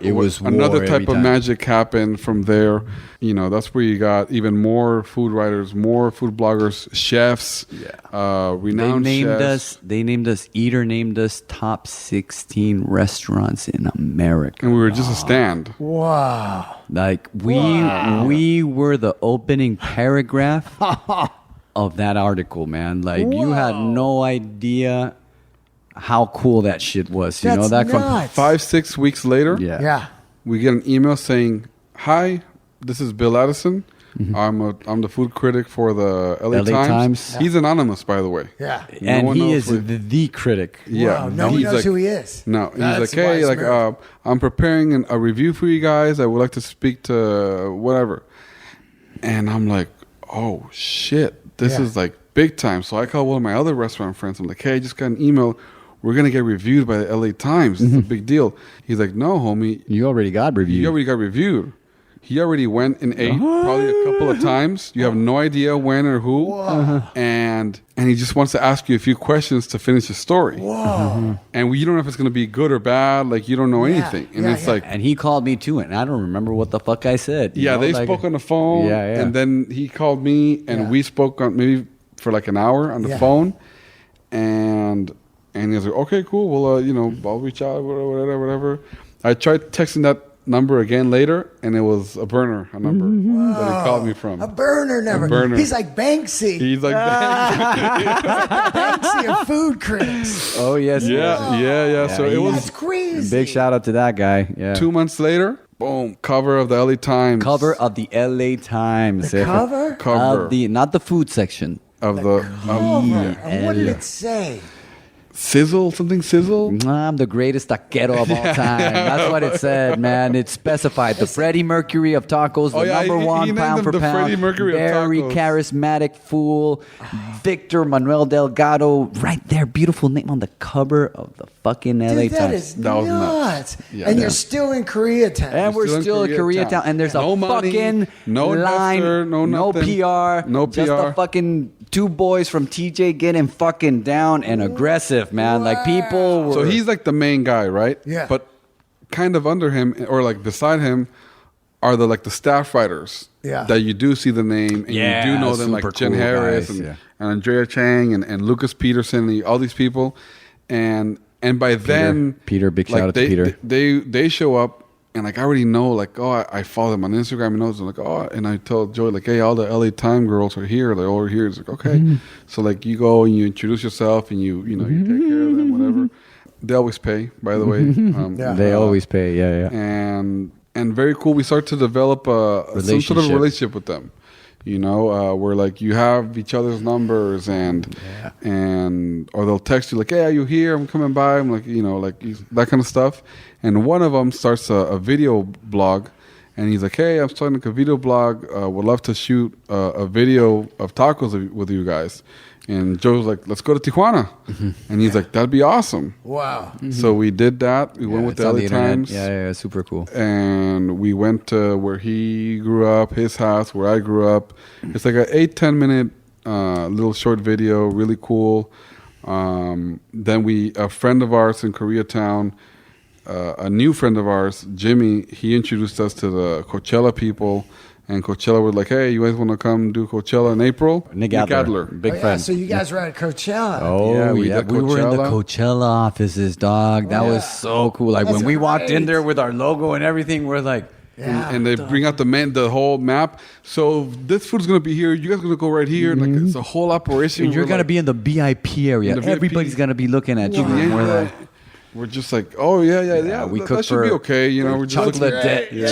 It was another war type every of time. magic happened from there. That's where you got even more food writers, more food bloggers, chefs, renowned chefs. They named us, Eater named us top 16 restaurants in America. And we were just a stand. Wow. Like we were the opening paragraph of that article, man. Like you had no idea how cool that shit was. That's that nuts. 5-6 weeks later, Yeah. we get an email saying, "Hi, this is Bill Addison. I'm the food critic for the LA Times. He's anonymous, by the way. Yeah. No And one he knows is the critic. Yeah, Wow, no one he's knows like- who he is. No, he's That's like, hey, wise move. I'm preparing a review for you guys. I would like to speak to whatever. And I'm like, oh shit, this Yeah. is like big time. So I call one of my other restaurant friends. I'm like, hey, I just got an email. We're gonna get reviewed by the LA Times. It's a big deal. He's like, no, homie, You already got reviewed. he already got reviewed. He already went and ate probably a couple of times. You have no idea when or who, and he just wants to ask you a few questions to finish the story. Whoa. And you don't know if it's going to be good or bad. Like you don't know anything. And yeah, it's yeah. like, And he called me too, and I don't remember what the fuck I said. yeah, they spoke on the phone. Yeah, yeah. And then he called me, and we spoke on maybe for like an hour on the Yeah. phone. And he was like, okay, cool. Well, I'll reach out, whatever. I tried texting that number again later, and it was a number that he called me from. A burner number. A burner. He's like Banksy. He's like, Banksy of food critics. Oh yes. yeah. So it was That's crazy. Big shout out to that guy. Yeah. 2 months later. Boom! Cover of the LA Times. Cover of the LA Times. The cover? Cover Not the food section. of the. Cover. And what did it say? something sizzle. I'm the greatest taquero of all time. That's what it said, man. It specified the Freddie Mercury of tacos, the number one he named pound him for the pound, Freddie Mercury of very tacos. charismatic fool, Victor Manuel Delgado, right there, beautiful name on the cover of the fucking LA Dude, that Times. is That was nuts. nuts. Yeah. And Yeah. you're still in Koreatown. And we're still in Koreatown, and there's No a money, fucking no line, investor, no nothing. PR, No just PR. a fucking two boys from TJ getting fucking down and aggressive, man. Like people were. So he's like the main guy, right? Yeah. But kind of under him or like beside him are the staff writers. Yeah. That you do see the name and Yeah, you do know them, like super Jen cool Harris guys, and, yeah. and Andrea Chang and Lucas Peterson and all these people. And by then Peter, big like, shout out to Peter. They show up and like I already know like, oh, I follow them on Instagram and knows like, oh, and I told Joey like, hey, all the LA Time girls are here. They're all here. It's like, okay. Mm-hmm. So like you go and you introduce yourself and you take care of them, whatever. They always pay, by the way. Yeah. They always pay, yeah. And very cool. We start to develop some sort of relationship with them. You know, where like you have each other's numbers and or they'll text you like, hey, are you here? I'm coming by. I'm like, you know, like that kind of stuff. And one of them starts a video blog, and he's like, hey, I'm starting a video blog. Would love to shoot a video of tacos with you guys. And Joe's like, let's go to Tijuana. And he's like, that'd be awesome. Wow. So we did that. We went with It's the on LA internet. Times. Yeah, super cool. And we went to where he grew up, his house, where I grew up. It's like an 8-10 minute little short video, really cool. Then a friend of ours in Koreatown, a new friend of ours, Jimmy, he introduced us to the Coachella people. And Coachella was like, hey, you guys want to come do Coachella in April? Nick Adler. Big Oh, yeah, friend. so you guys were at Coachella. Oh, Yeah, yeah. we did We were in the Coachella. Coachella offices, dog. That was so cool. Like That's when we walked in great. there with our logo and everything, we're like, Yeah. And they bring out the whole map. So this food's gonna be here. You guys are gonna go right here. And like it's a whole operation. you're We're going to like- be in the VIP area. In the VIP. Everybody's going to be looking at you. Yeah, And we're like, we're just like, oh yeah. we that cooked should be for okay. You know, we're just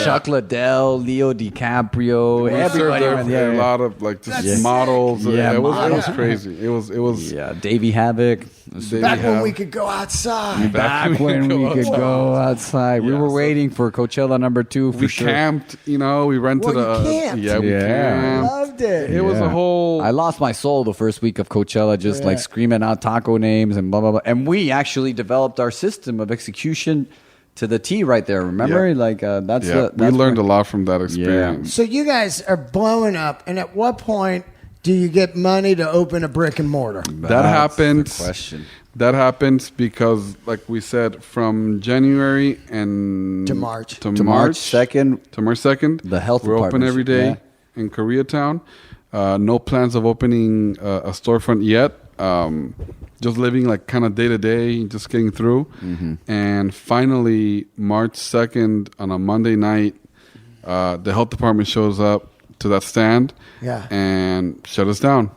Chuck like, Liddell, Leo DiCaprio, we served everybody. there was for there. a lot of like just That's models. Yeah, it was models. crazy. It was Yeah, Davey Havoc. They Back when have- we could go outside. Back when we could go outside. We Yeah, were so- waiting for Coachella #2 for we sure. camped. You know, we rented Well, you a camped. yeah, we Yeah. camped. Loved it. It was a whole. I lost my soul the first week of Coachella, just like screaming out taco names and blah blah blah. And we actually developed our system of execution to the T right there. Remember, Yeah. like that's yeah, the, we that's learned where- a lot from that experience. So you guys are blowing up, and at what point do you get money to open a brick and mortar? That That's happens. the question. That happens because, like we said, from January and To March. To March 2nd, to March 2nd, The health we're open department, every day in Koreatown. No plans of opening a storefront yet. Just living like kind of day to day, just getting through. And finally, March 2nd on a Monday night, the health department shows up to that stand Yeah. and shut us down.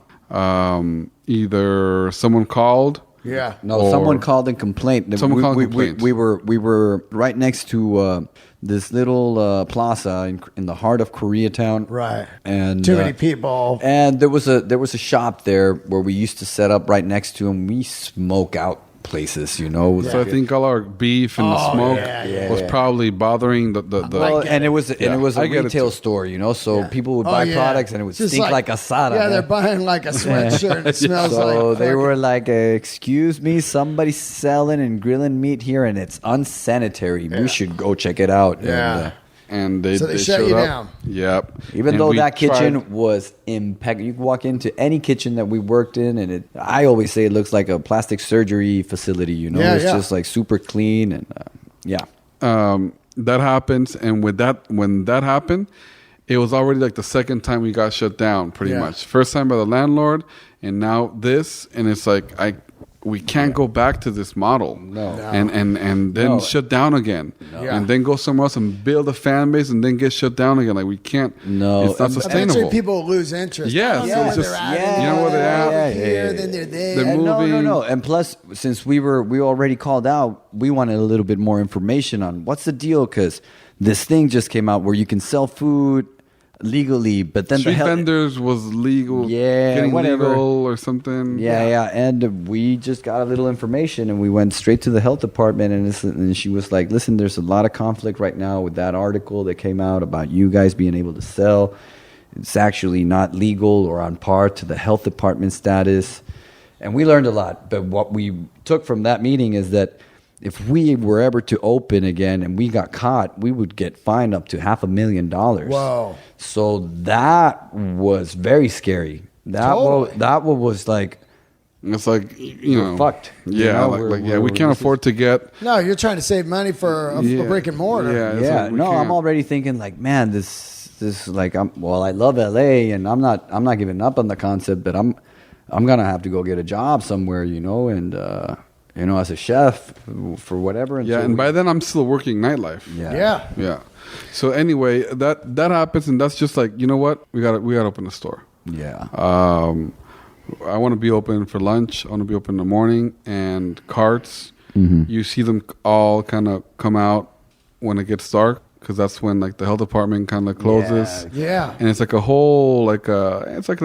Either someone called. Yeah. no, Or- someone called and complained. Someone called and we, complained. we were right next to this little plaza in the heart of Koreatown. Right. And Too many people. And there was a shop there where we used to set up right next to him. We smoke out places, you know. So I think all our beef and the smoke yeah, was probably bothering the Well, get and it. it was I a get it retail too. store, you know. So people would Oh, buy yeah. products and it would Just stink like asada. Yeah, they're man. buying like a sweatshirt and it smells So like. they fucking- were like, "Excuse me, somebody's selling and grilling meat here, and it's unsanitary. We should go check it out." Yeah. and they So they shut showed you up. down. Yep. Even And though we that kitchen tried- was impeccable, you can walk into any kitchen that we worked in, and I always say it looks like a plastic surgery facility. You know, Yeah, it's yeah. just like super clean and that happens, and when that happened, it was already like the second time we got shut down. Pretty Yeah. much, first time by the landlord, and now this, and it's like we can't go back to this model. No. And then No. shut down again. Yeah. And then go somewhere else and build a fan base and then get shut down again. Like we can't. No. It's not And- sustainable. Eventually people lose interest. Yeah, I don't so know it's where just- they're at you know where they're anymore. at? Here, then they're there. They're And moving. no. And plus, since we already called out, we wanted a little bit more information on what's the deal, because this thing just came out where you can sell food legally, but then Street vendors was legal. Yeah, getting whatever. legal or something. Yeah. And we just got a little information, and we went straight to the health department, and she was like, listen, there's a lot of conflict right now with that article that came out about you guys being able to sell. It's actually not legal or on par to the health department status. And we learned a lot. But what we took from that meeting is that if we were ever to open again and we got caught, we would get fined up to $500,000. Whoa. So that was very scary. That was like, It's like, you know, fucked. Yeah, we can't afford to get. No, you're trying to save money for a brick and mortar. Yeah, it's Yeah, like we no, I'm can't. already thinking like, man, this like, I love LA, and I'm not giving up on the concept, but I'm gonna have to go get a job somewhere, you know, and as a chef for whatever. Yeah, and by then I'm still working nightlife. Yeah. Yeah. So anyway, that happens, and that's just like, you know what, we got to open a store. Yeah. I want to be open for lunch. I want to be open in the morning, and carts. Mm-hmm. You see them all kind of come out when it gets dark, because that's when like the health department kind of closes. Yeah. And it's like a whole it's like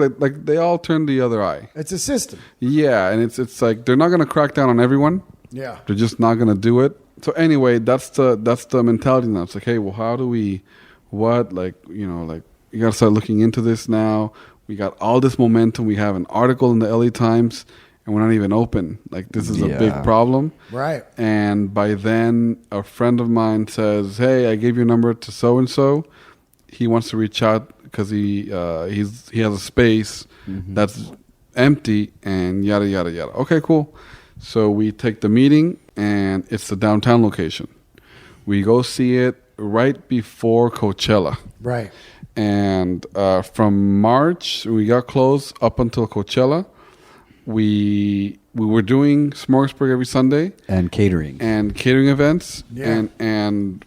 they all turn the other eye. It's a system. Yeah, and it's like they're not going to crack down on everyone. Yeah. They're just not going to do it. So anyway, that's the mentality now. It's like, hey, well, how do we, like, you know, like, you got to start looking into this now. We got all this momentum. We have an article in the LA Times, and we're not even open. Like, this is a big problem. Right. And by then, a friend of mine says, hey, I gave your number to so-and-so. He wants to reach out because he has a space that's empty, and yada, yada, yada. Okay, cool. So we take the meeting, and it's the downtown location. We go see it right before Coachella. Right. And from March, we got closed up until Coachella. We were doing smorgasburg every Sunday And catering. and catering events. Yeah. And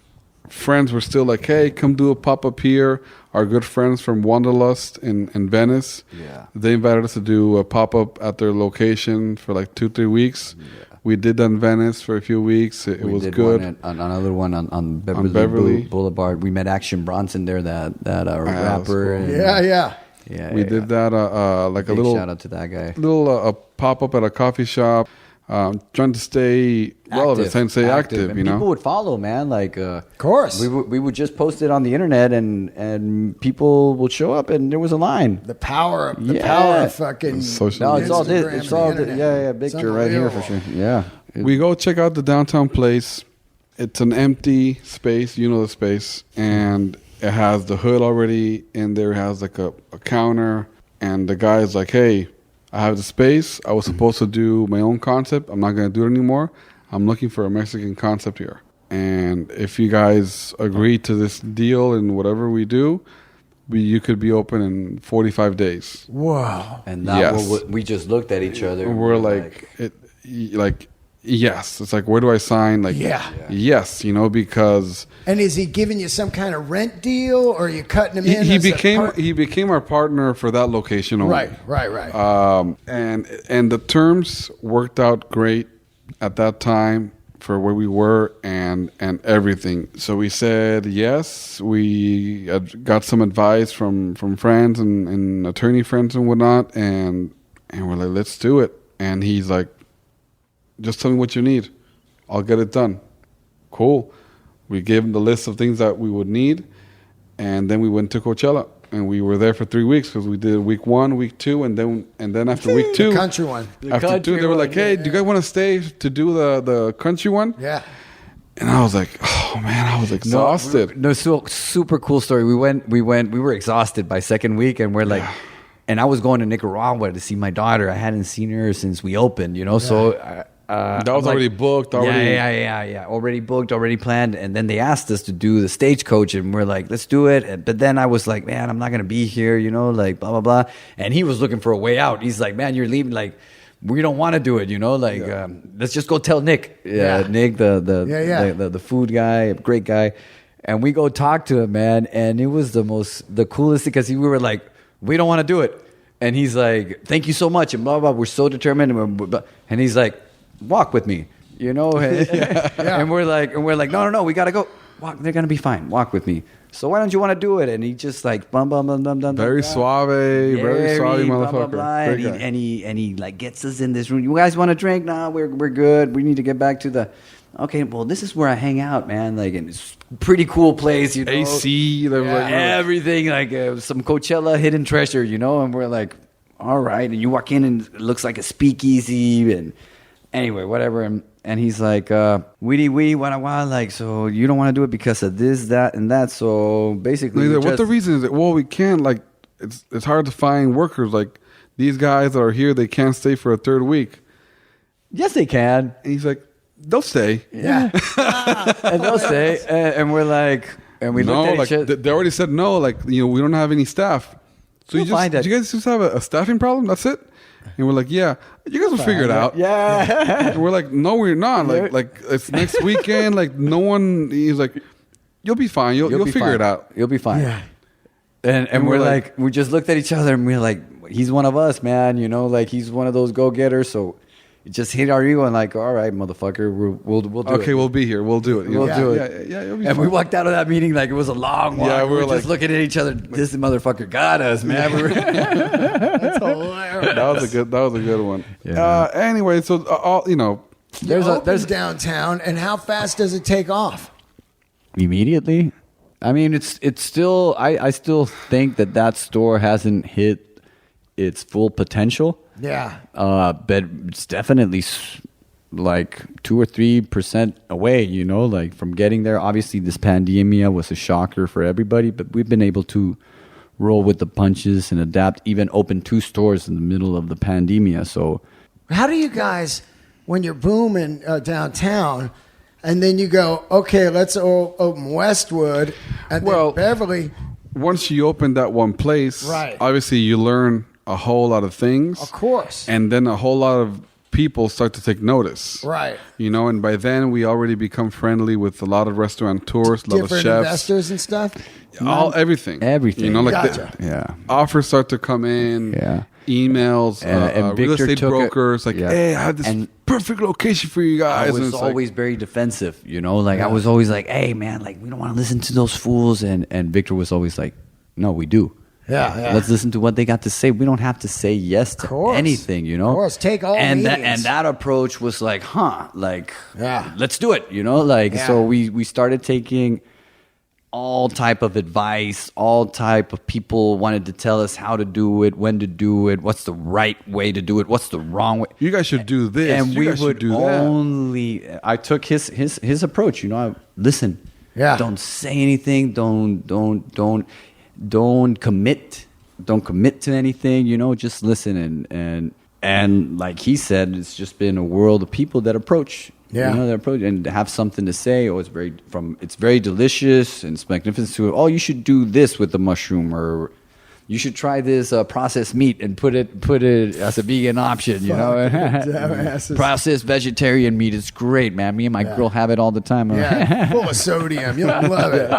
friends were still like, hey, come do a pop-up here. Our good friends from Wanderlust in Venice, they invited us to do a pop-up at their location for like 2-3 weeks. We did that in Venice for a few weeks. It was did good. Another one on Beverly, Beverly. Boulevard. We met Action Bronson there, that rapper. cool. Yeah. We did that like Big a little shout out to that guy. a pop-up at a coffee shop, trying to stay relevant and stay active, And you know. people would follow, man. Like, Of course. we would just post it on the internet, and people would show up, and there was a line. The power of fucking Social No, media. it's all this. Instagram It's and all the internet. yeah, It's picture right here for sure. unbelievable. Yeah. We go check out the downtown place. It's an empty space, you know the space, and it has the hood already in there. It has like a counter, and the guy's like, hey, I have the space. I was supposed to do my own concept. I'm not going to do it anymore. I'm looking for a Mexican concept here. And if you guys agree to this deal and whatever we do, you could be open in 45 days. Whoa. And that Yes. we just looked at each other. And we're like, yes. It's like, where do I sign? Like, yes, you know, because And is he giving you some kind of rent deal, or are you cutting him in? he as a he became our partner for that location only. Right. And the terms worked out great at that time for where we were and everything. So we said yes. We got some advice from friends and attorney friends and whatnot, and we're like, let's do it. And he's like, just tell me what you need. I'll get it done. Cool. We gave him the list of things that we would need, and then we went to Coachella. And we were there for 3 weeks because we did week 1, week 2, and then after week 2, The country one. after 2, they were like, "Hey, do you guys want to stay to do the country one?" Yeah. And I was like, "Oh man, I was exhausted." No, so super cool story. We were exhausted by second week, and we're like, and I was going to Nicaragua to see my daughter. I hadn't seen her since we opened, you know. So That was already booked. Already. Yeah. Already booked, already planned. And then they asked us to do the stagecoach, and we're like, let's do it. But then I was like, man, I'm not gonna be here, you know, like blah blah blah. And he was looking for a way out. He's like, man, you're leaving. Like, we don't want to do it, you know. Like, let's just go tell Nick. Yeah. Nick, the food guy, great guy. And we go talk to him, man. And it was the coolest thing because we were like, we don't want to do it. And he's like, thank you so much. And blah, blah, we're so determined. And he's like, walk with me, you know? And we're like, no, we got to go. walk. They're gonna be fine. Walk with me. So why don't you want to do it? And he just like bum bum bum bum bum. Very suave, very suave blah, motherfucker. blah, blah. Great guy. And he like gets us in this room. You guys want to drink? Nah, we're good. We need to get back to the. Okay, well, this is where I hang out, man. Like, and it's a pretty cool place, you know. AC, Everything like some Coachella hidden treasure, you know. And we're like, all right. And you walk in and it looks like a speakeasy. And anyway, whatever. And he's like, wee, wah, like, so you don't want to do it because of this, that, and that. So basically, what the reason is that? Well, we can't. Like, it's hard to find workers. Like these guys that are here, they can't stay for a third week. Yes, they can. And he's like, they'll stay. Yeah. And they'll stay. And we're like, and we looked at each other. They already said no. Like, you know, we don't have any staff. So do you guys just have a staffing problem? That's it. And we're like, yeah, you guys will figure it out. Yeah. And we're like, no, we're not. Like it's next weekend. Like no one. He's like, you'll be fine. You'll figure it out. You'll be fine. Yeah. And we're like, we just looked at each other and we're like, he's one of us, man. You know, like he's one of those go-getters. So it just hit our ego and like, all right, motherfucker, we'll do it. Okay, we'll be here. We'll do it. We'll do it. Yeah, you'll be and fine. we walked out of that meeting like it was a long walk. Yeah, we were like, just looking at each other. This motherfucker got us, man. That's hilarious. That was a good one. Yeah. Anyway, so all you know, There's downtown, and how fast does it take off? Immediately. I mean, it's still. I still think that store hasn't hit its full potential. Yeah. But it's definitely like 2 or 3% away, you know, like from getting there. Obviously, this pandemia was a shocker for everybody, but we've been able to roll with the punches and adapt, even open 2 stores in the middle of the pandemia. So how do you guys, when you're booming downtown, and then you go, okay, let's open Westwood, and then Beverly. Once you open that one place, right, obviously you learn a whole lot of things. Of course. And then a whole lot of people start to take notice. Right. You know, and by then we already become friendly with a lot of restaurateurs, a lot of chefs. Different investors and stuff? Everything. Everything. You know, like Gotcha. offers start to come in. Yeah. Emails, and real Victor estate brokers, like, hey, I have this perfect location for you guys. I was always very defensive, you know, like I was always like, hey man, like we don't want to listen to those fools. And Victor was always like, no, we do. Yeah. Let's listen to what they got to say. We don't have to say yes to anything, you know. Of course, take all and meetings. that approach was like, let's do it, you know, like so we started taking all type of advice, all type of people wanted to tell us how to do it, when to do it, what's the right way to do it, what's the wrong way. You guys should do this. And you we guys would should do only. I took his approach. You know, listen. Yeah. Don't say anything. Don't commit. Don't commit to anything. You know, just listen and like he said, it's just been a world of people that approach. Yeah. You know, that approach and have something to say. Oh, it's very delicious and it's magnificent. To oh, you should do this with the mushroom, or you should try this processed meat and put it as a vegan option. You know, processed vegetarian meat is great, man. Me and my girl have it all the time. Full of sodium. You'll love it.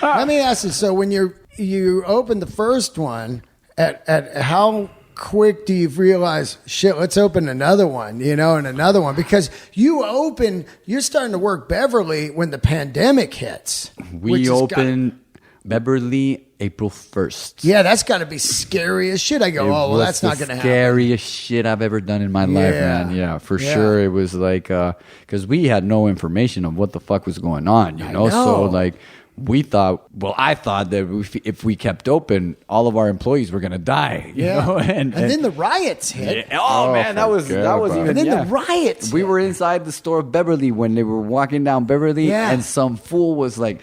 Let me ask you. So when you opened the first one, at how quick do you realize, shit, let's open another one, you know, and another one? Because you're starting to work Beverly when the pandemic hits. We open Beverly April 1st. Yeah, that's got to be scary as shit. I go, that's not going to happen. Scariest shit I've ever done in my life, man. Yeah, for sure. It was like, because we had no information of what the fuck was going on, you know? So like, I thought that if we kept open, all of our employees were going to die. You know? And then the riots hit. Yeah. Oh, man, that was even. And then the riots. We were inside the store of Beverly when they were walking down Beverly, and some fool was like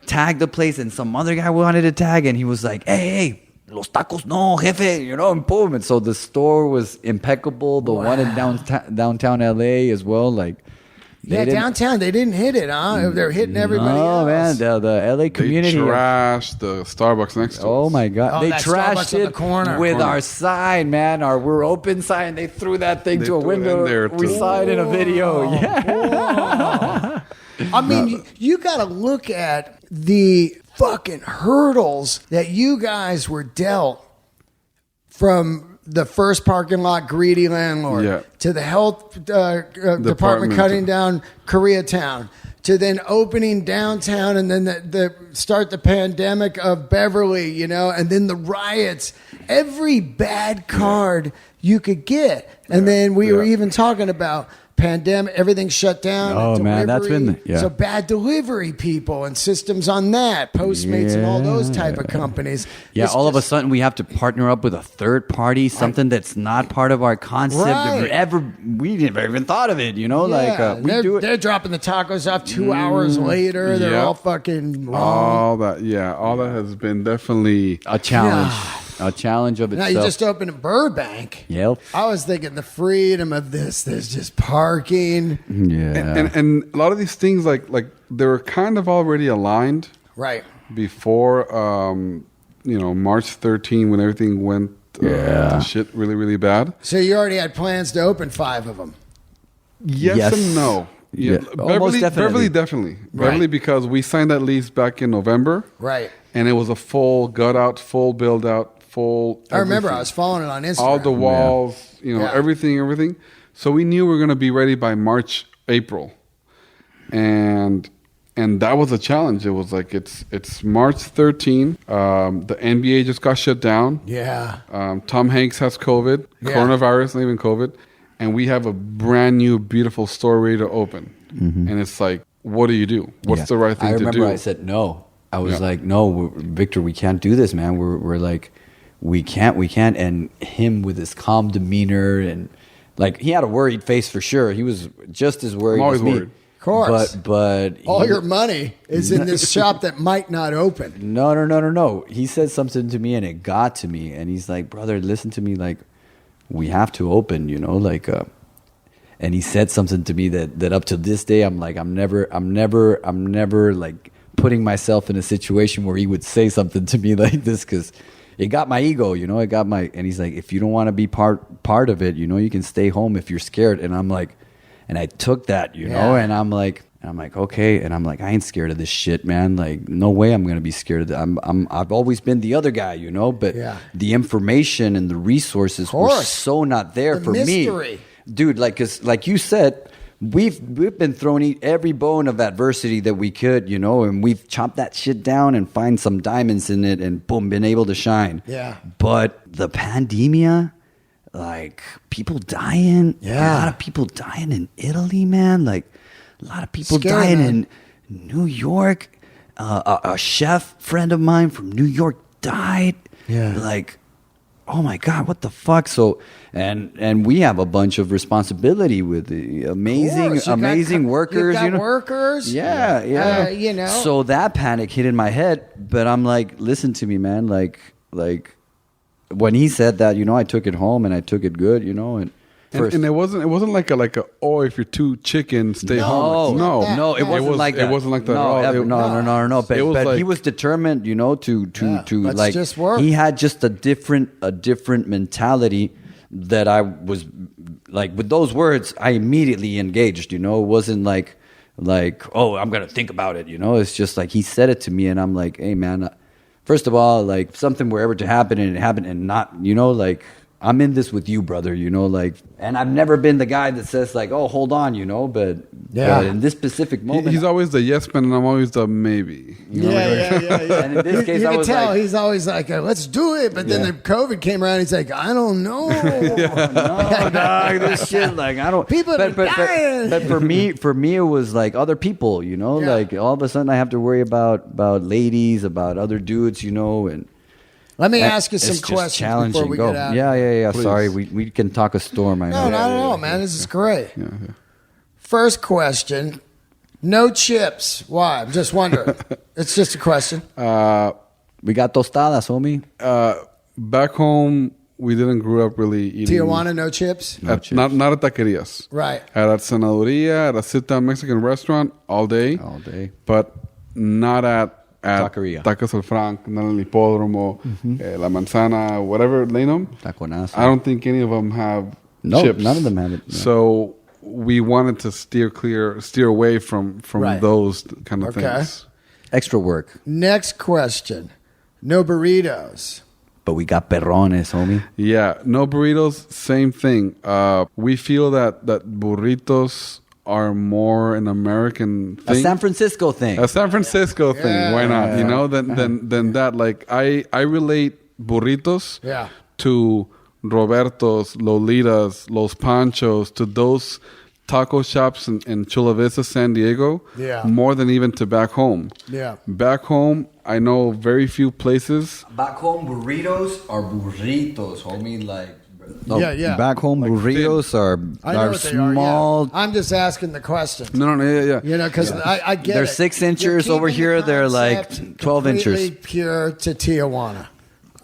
tag the place, and some other guy wanted to tag, and he was like, hey, los tacos no, jefe, you know, and boom. And so the store was impeccable. The one in downtown LA as well, like. Downtown, they didn't hit it, huh? They're hitting everybody else. Oh, man, the LA community. They trashed the Starbucks next to us. Oh, my God. They trashed it with our sign, man, our we're open sign. They threw that thing to a window. We saw it in a video. Yeah. I mean, you got to look at the fucking hurdles that you guys were dealt from the first parking lot greedy landlord to the health department cutting down Koreatown to then opening downtown, and then the start the pandemic of Beverly, you know, and then the riots. Every bad card you could get, and then we were even talking about pandemic, everything shut down. Oh man, that's been so bad delivery people and systems on that, Postmates and all those type of companies. Yeah, It's all of a just- sudden we have to partner up with a third party, something that's not part of our concept. Right. We never even thought of it, you know? They're dropping the tacos off 2 hours later. They're all fucking wrong. All that has been definitely a challenge. A challenge of Now itself. you just opened in Burbank. Yep. I was thinking the freedom of this. There's just parking. Yeah. and a lot of these things like they were kind of already aligned Right. before March 13 when everything went to shit really, really bad. So you already had plans to open 5 of them. Yes and no. Yeah. Almost Beverly definitely. definitely. Right. Beverly, because we signed that lease back in November. Right. And it was a full gut out, full build out, full. I remember everything. I was following it on Instagram. All the walls, Yeah. everything. So we knew we were going to be ready by March, April. And that was a challenge. It was like it's March 13. The NBA just got shut down. Yeah. Tom Hanks has COVID, Yeah. coronavirus, not even COVID, and we have a brand new, beautiful store ready to open. And it's like, what do you do? What's the right thing to do? I remember I said no. I was like, no, Victor, we can't do this, man. We're like, we can't. And him with his calm demeanor and like he had a worried face for sure. He was just as worried I'm always as me. worried. Of course. But All your money is in this shop that might not open. No. He said something to me and it got to me. And he's like, brother, listen to me. Like, we have to open, and he said something to me that up to this day, I'm like, I'm never like putting myself in a situation where he would say something to me like this. 'Cause it got my ego, and he's like, if you don't want to be part of it, you can stay home if you're scared. And I'm like, and I took that, and I'm like, okay. And I'm like, I ain't scared of this shit, man. Like, no way I'm going to be scared of that. I've always been the other guy, but the information and the resources were so not there for me. Dude, cause like you said, we've been thrown every bone of adversity that we could, and we've chopped that shit down and find some diamonds in it and boom, been able to shine. Yeah. But the pandemia, like people dying, a lot of people dying in Italy, man. Like a lot of people Scary, dying man. in New York. A chef friend of mine from New York died. Yeah. Like, oh my God, what the fuck? So, and we have a bunch of responsibility with the amazing workers. You got workers. Yeah. So that panic hit in my head, but I'm like, listen to me, man. Like when he said that, I took it home and I took it good, and. And it wasn't like a if you're too chicken, stay home. No, it wasn't like that. It wasn't like that at all. No. But, It was like, he was determined, to let's like just work. he had just a different mentality that I was like with those words. I immediately engaged. It wasn't like oh, I'm gonna think about it. It's just like he said it to me, and I'm like, hey man, first of all, like if something were ever to happen and it happened and not, like. I'm in this with you, brother, and I've never been the guy that says like, oh, hold on, but in this specific moment. He's always the yes man and I'm always the maybe. Yeah. And in this case, you I can was tell like, he's always like, let's do it. But then the COVID came around. He's like, I don't know. no, dog, this shit, like, I don't. People are dying. But for me, it was like other people, like all of a sudden I have to worry about ladies, about other dudes, and. Let me ask you It's some just questions challenging. before we Go. get out. Yeah. Please. Sorry, we can talk a storm. I know. No, not at all, man. This is great. Yeah. First question. No chips. Why? I'm just wondering. It's just a question. We got tostadas, homie. Back home, we didn't grow up really eating. Tijuana, no chips? Not at taquerias. Right. At a Senaduría, at a sit-down Mexican restaurant all day. All day. But not at Taqueria. Tacos al Frank, not El Hipódromo, La Manzana, whatever they know. Taconazo. I don't think any of them have chips. None of them have it. No. So we wanted to steer away from Right. those kind of Okay. things. Extra work. Next question. No burritos. But we got perrones, homie. Yeah, no burritos, same thing. We feel that burritos are more an American thing. A San Francisco thing. A San Francisco thing. Why not? You know, than that. Like I relate burritos to Roberto's, Lolitas, Los Panchos, to those taco shops in Chula Vista, San Diego, more than even to back home. Back home, I know very few places. Back home, burritos are burritos, homie. Like, Back home, like burritos are small. I'm just asking the question. No, yeah. You know, because I get they're it. 6 inches over here. They're like 12 inches. Pure to Tijuana.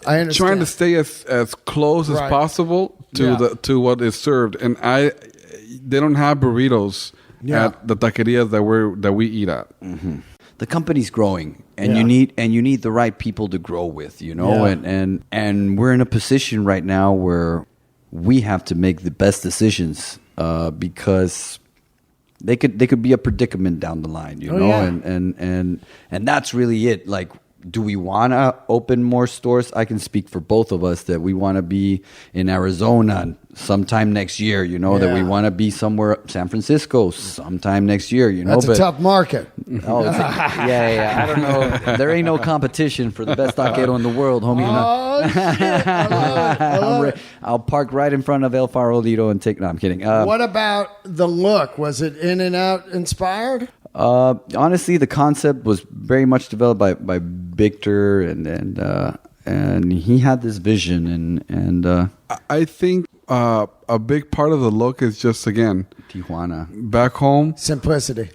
I understand. Trying to stay as close as possible to what is served, and they don't have burritos at the taquerias that we eat at. Mm-hmm. The company's growing, and you need the right people to grow with, you know. And we're in a position right now where we have to make the best decisions because they could be a predicament down the line, you know. And that's really it. Like, do we want to open more stores? I can speak for both of us that we want to be in Arizona sometime next year, you know, that we want to be somewhere, San Francisco sometime next year, you know. That's a tough market. Oh, I don't know. There ain't no competition for the best taquero in the world, homie. Oh, shit. I love it. I'll park right in front of El Farolito and take... No, I'm kidding. What about the look? Was it In-N-Out inspired? Honestly, the concept was very much developed by Victor, and he had this vision, and I think a big part of the look is just, again, Tijuana, back home, simplicity.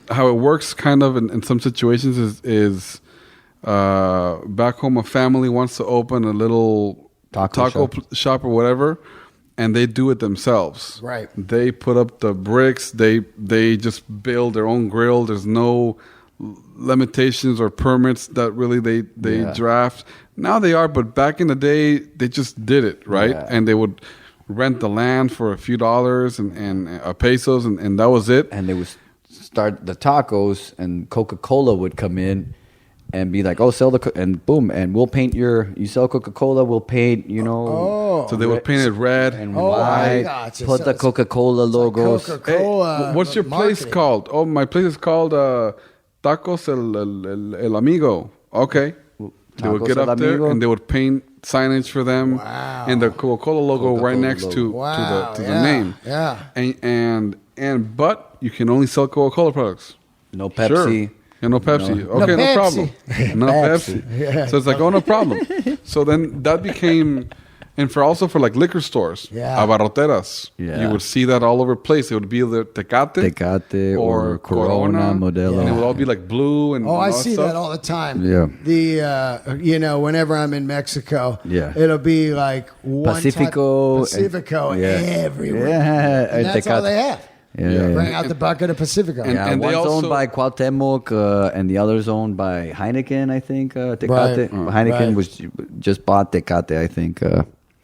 How it works kind of in some situations is back home a family wants to open a little taco shop or whatever, and they do it themselves. Right. They put up the bricks. They just build their own grill. There's no limitations or permits that really they draft. Now they are, but back in the day, they just did it, right? Yeah. And they would rent the land for a few dollars and pesos, and that was it. And they would start the tacos, and Coca-Cola would come in and be like, "Oh, sell and boom, and we'll paint you sell Coca-Cola, we'll paint, you know." So they would paint it red and white. Gotcha. Put the Coca-Cola logos. Like Coca-Cola. Hey, what's your place called? Oh, my place is called Tacos El Amigo. Okay. They would get up there and they would paint signage for them, and the Coca-Cola logo right next to the name. Yeah. But you can only sell Coca-Cola products. No Pepsi. Sure. Yeah, no Pepsi. Okay, no problem. No Pepsi. Yeah. So it's like, oh, no problem. So then that became, and for like liquor stores, abarroteras. Yeah. You would see that all over the place. It would be the Tecate or Corona, Modelo. And it would all be like blue and I see that all the time. Yeah. The whenever I'm in Mexico, it'll be like one Pacifico everywhere. Yeah. And that's all they have. Yeah. Bring out the bucket of Pacifico. And one's owned by Cuauhtemoc, and the other's owned by Heineken, I think. Tecate. Right. Heineken was just bought Tecate, I think.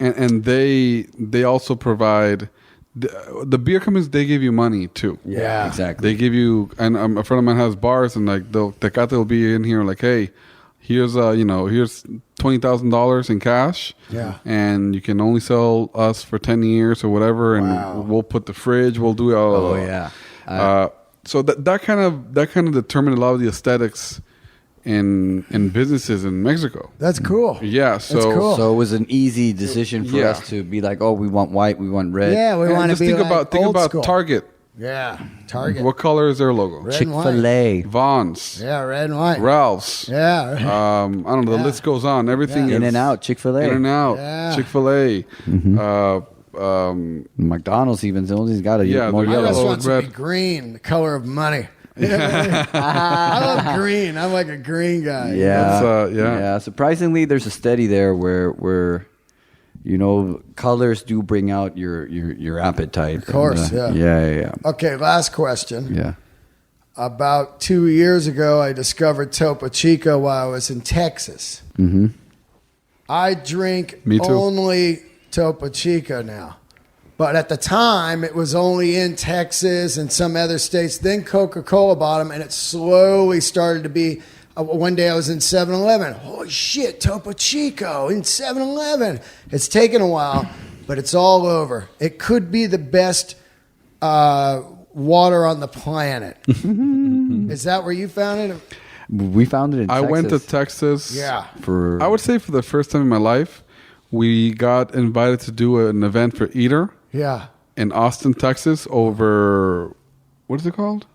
And they also provide the beer companies. They give you money too. Yeah, exactly. They give you, and a friend of mine has bars, and like Tecate will be in here like, hey, here's here's $20,000 in cash. Yeah. And you can only sell us for 10 years or whatever, and we'll put the fridge. We'll do it all. Oh yeah. So that kind of determined a lot of the aesthetics in businesses in Mexico. That's cool. Yeah. So it was an easy decision for us to be like, oh, we want white, we want red. Yeah, we want to be think about school. Target. Yeah, Target. What color is their logo? Chick-fil-A. Vaughn's. Yeah, red and white. Ralph's. Yeah. I don't know. The list goes on. Everything is In-N-Out. Chick-fil-A. In-N-Out. Yeah. Chick-fil-A. McDonald's even. He's got a more My yellow. restaurants would be green, the color of money. I love green. I'm like a green guy. Yeah. Surprisingly, there's a study there where colors do bring out your appetite. Of course, yeah. Okay, last question. Yeah. About 2 years ago, I discovered Topo Chico while I was in Texas. Mm-hmm. I drink Me too. only Topo Chico now. But at the time, it was only in Texas and some other states. Then Coca-Cola bought them, and it slowly started to be... one day I was in 7-Eleven. Holy shit, Topo Chico in 7-Eleven. It's taken a while, but it's all over. It could be the best water on the planet. Is that where you found it? We found it in Texas. I went to Texas. Yeah. I would say for the first time in my life, we got invited to do an event for Eater Yeah. in Austin, Texas, over what is it called?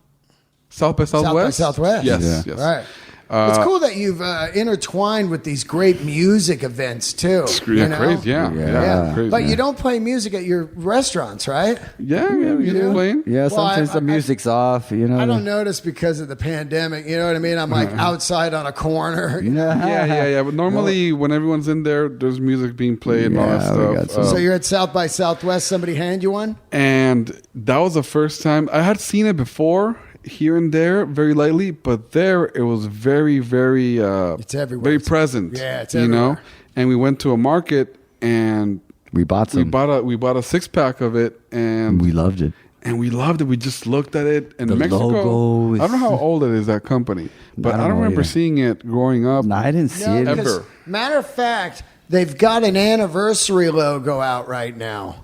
South by Southwest. South by Southwest. Yes, Yeah. yes. Right. It's cool that you've intertwined with these great music events too. It's you know? crazy, yeah. Crazy, But you don't play music at your restaurants, right? Yeah, you do? playing. Yeah, Well, sometimes the music's off. You know, I don't notice because of the pandemic. You know what I mean? I'm like outside on a corner. Yeah. But normally, when everyone's in there, there's music being played and all that Yeah, we got stuff. some. So you're at South by Southwest. Somebody hand you one? And that was the first time I had seen it before here and there, very lightly, but there it was very, very, It's everywhere. very present. Yeah, it's you know. everywhere. And we went to a market and we bought some. we bought a 6-pack of it, and We loved it. we loved it. We just looked at it, and The Mexico. logo is- I don't know how old it is, that company, but I I don't don't know remember either. seeing it growing up. No, I didn't see it. 'cause Ever. Matter of fact, they've got an anniversary logo out right now.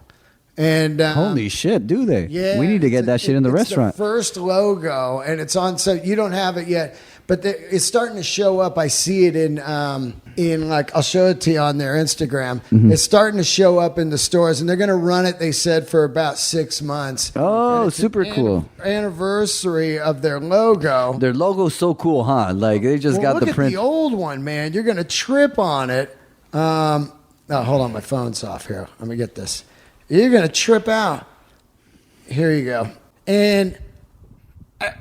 And Holy shit, do they? yeah, We need to get it's that shit in the it's restaurant. The first logo, and it's on. So you don't have it yet, but it's starting to show up. I see it in like I'll show it to you on their Instagram. Mm-hmm. It's starting to show up in the stores, and they're going to run it. They said for about 6 months. Oh, And it's an super cool. Anniversary of their logo. Their logo's so cool, huh? Like they just got Look the at print. the old one, man. You're going to trip on it. Oh, hold on. My phone's off here. Let me get this. You're going to trip out. Here you go. And,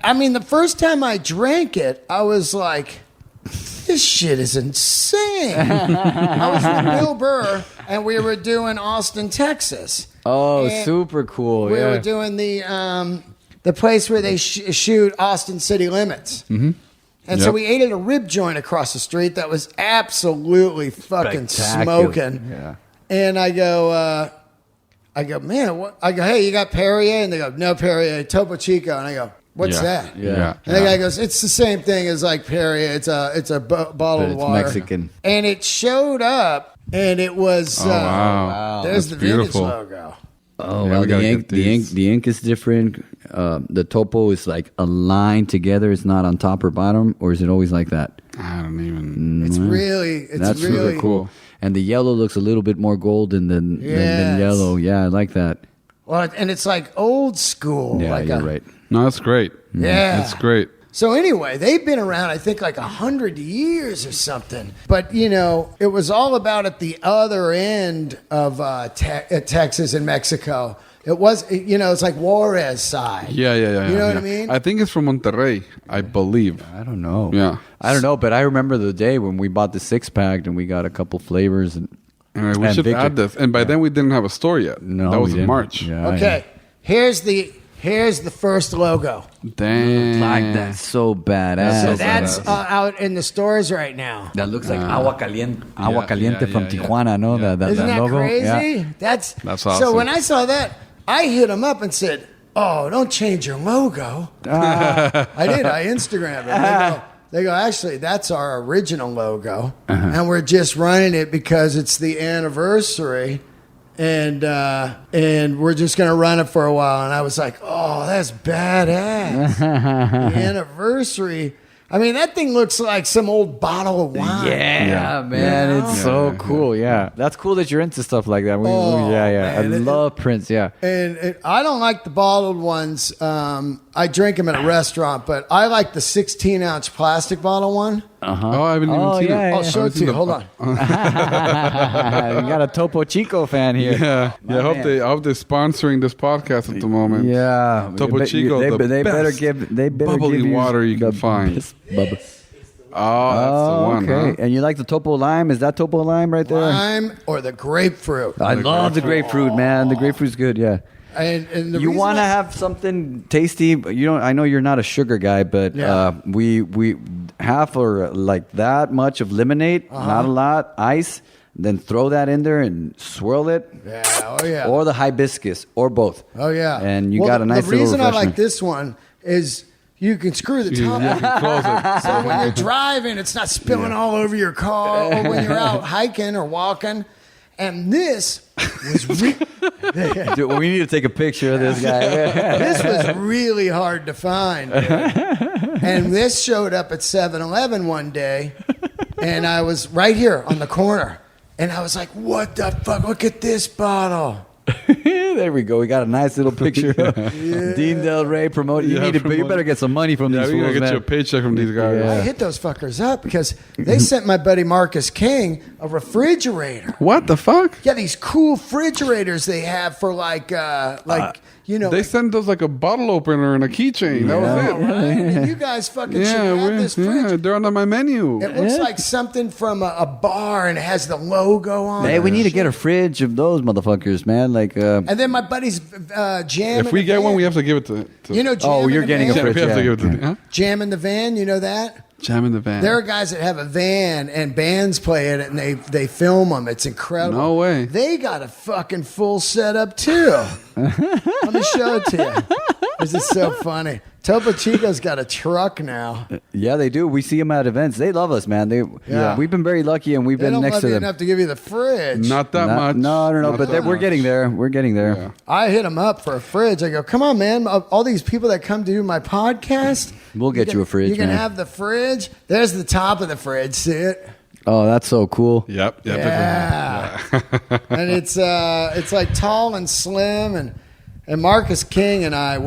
I mean, the first time I drank it, I was like, this shit is insane. I was with Bill Burr, and we were doing Austin, Texas. Oh, And super cool. We yeah. were doing the place where they shoot Austin City Limits. Mm-hmm. And so Yep. we ate at a rib joint across the street that was absolutely fucking Spectacular. smoking. Yeah. And I go, man, what? I go, hey, you got Perrier? And they go, no Perrier, Topo Chico. And I go, what's Yeah. that? Yeah. And the guy goes, it's the same thing as like Perrier. It's a bottle But of it's water. Mexican. And it showed up, and it was Wow. there's That's the vintage beautiful. logo. Oh, Yeah, well, we gotta the get ink, these. the ink is different. The topo is like aligned together. It's not on top or bottom, or is it always like that? I don't even. It's really That's really super cool. And the yellow looks a little bit more golden than yellow. Yeah, I like that. Well, and it's like old school. Yeah, like you're right. No, that's great. Yeah. That's great. So anyway, they've been around, I think, like 100 years or something. But, you know, it was all about at the other end of Texas and Mexico. It was, you know, it's like Juarez side. Yeah. You know what I yeah. mean? I think it's from Monterrey, I believe. I don't know. Yeah. I don't know, but I remember the day when we bought the 6-pack and we got a couple flavors. And Anyway, we And should Victor- add this. And by then we didn't have a store yet. no, that was we in didn't. March. Yeah, Okay, here's the first logo. Damn. Like that's so badass. So so that's badass. out in the stores right now. That looks like agua caliente yeah, from yeah. Tijuana, no? Yeah. That Isn't that logo. crazy? Yeah. That's awesome. So when I saw that, I hit them up and said, "Oh, don't change your logo." I did. I Instagrammed it. They go, actually, that's our original logo, and we're just running it because it's the anniversary, and we're just gonna run it for a while. And I was like, "Oh, that's badass!" The anniversary. I mean, that thing looks like some old bottle of wine. Yeah, man, You know? it's so Yeah. cool. Yeah, that's cool that you're into stuff like that. Oh, I man. love prints. Yeah, And I don't like the bottled ones. I drink them at a restaurant, but I like the 16-ounce plastic bottle one. Oh, I haven't even seen yeah, it. I'll show it to you. Hold on. we got a Topo Chico fan here. Yeah. My I hope man. they're sponsoring this podcast at the moment. Yeah, Topo But Chico, They, the they better best give. They better bubbly give you water you can the find. best bubble. Oh, that's the one, okay. huh? And you like the Topo Lime? Is that Topo Lime right there? Lime or the grapefruit. I love the grapefruit, man. The grapefruit's good. Yeah. And the You reason want to I- have something tasty? But you don't. I know you're not a sugar guy, but Yeah. we half or like that much of lemonade, not a lot, ice. Then throw that in there and swirl it. Yeah, oh yeah. Or the hibiscus, or both. Oh yeah. And you Well, got a nice The little reason I like refreshment. this one is you can screw the top Yeah, off. you close it. So when you're driving, it's not spilling all over your car, or when you're out hiking or walking. And this, was Dude, we need to take a picture of this guy. this was really hard to find. Dude. And this showed up at 7-Eleven one day, and I was right here on the corner, and I was like, "What the fuck? Look at this bottle." There we go. We got a nice little picture. Dean Del Rey promoting. You better get some money from these we gotta fools, get you a man. paycheck from these guys. I hit those fuckers up because they sent my buddy Marcus King a refrigerator. What the fuck? Yeah, these cool refrigerators they have for like you know. They like, sent us like a bottle opener and a keychain. That was it. right? And you guys fucking should have this fridge. They're on my menu. It looks like something from a bar, and it has the logo on it. Hey, we need to get a fridge of those motherfuckers, man. Like, And then my buddy's Jam. If we get one, we have to give it to. You know, Jam Oh, in you're the getting a van? fridge. we have to yeah. give it to. Huh? Jam in the Van, you know that? Jam in the van. There are guys that have a van and bands play in it, and they film them. It's incredible. No way. They got a fucking full setup too. Let me show it to you. This is so funny. Topo Chico's got a truck now. Yeah, they do. We see them at events. They love us, man. We've been very lucky, and we've They been don't next love to you them. enough to give you the fridge. Not that much. No. Not But that we're much. getting there. We're getting there. Yeah. I hit them up for a fridge. I go, come on, man. All these people that come to do my podcast. We'll get you a fridge, You can man. have the fridge. There's the top of the fridge. See it? Oh, that's so cool. Yep. Yeah. And it's like tall and slim, and Marcus King and I,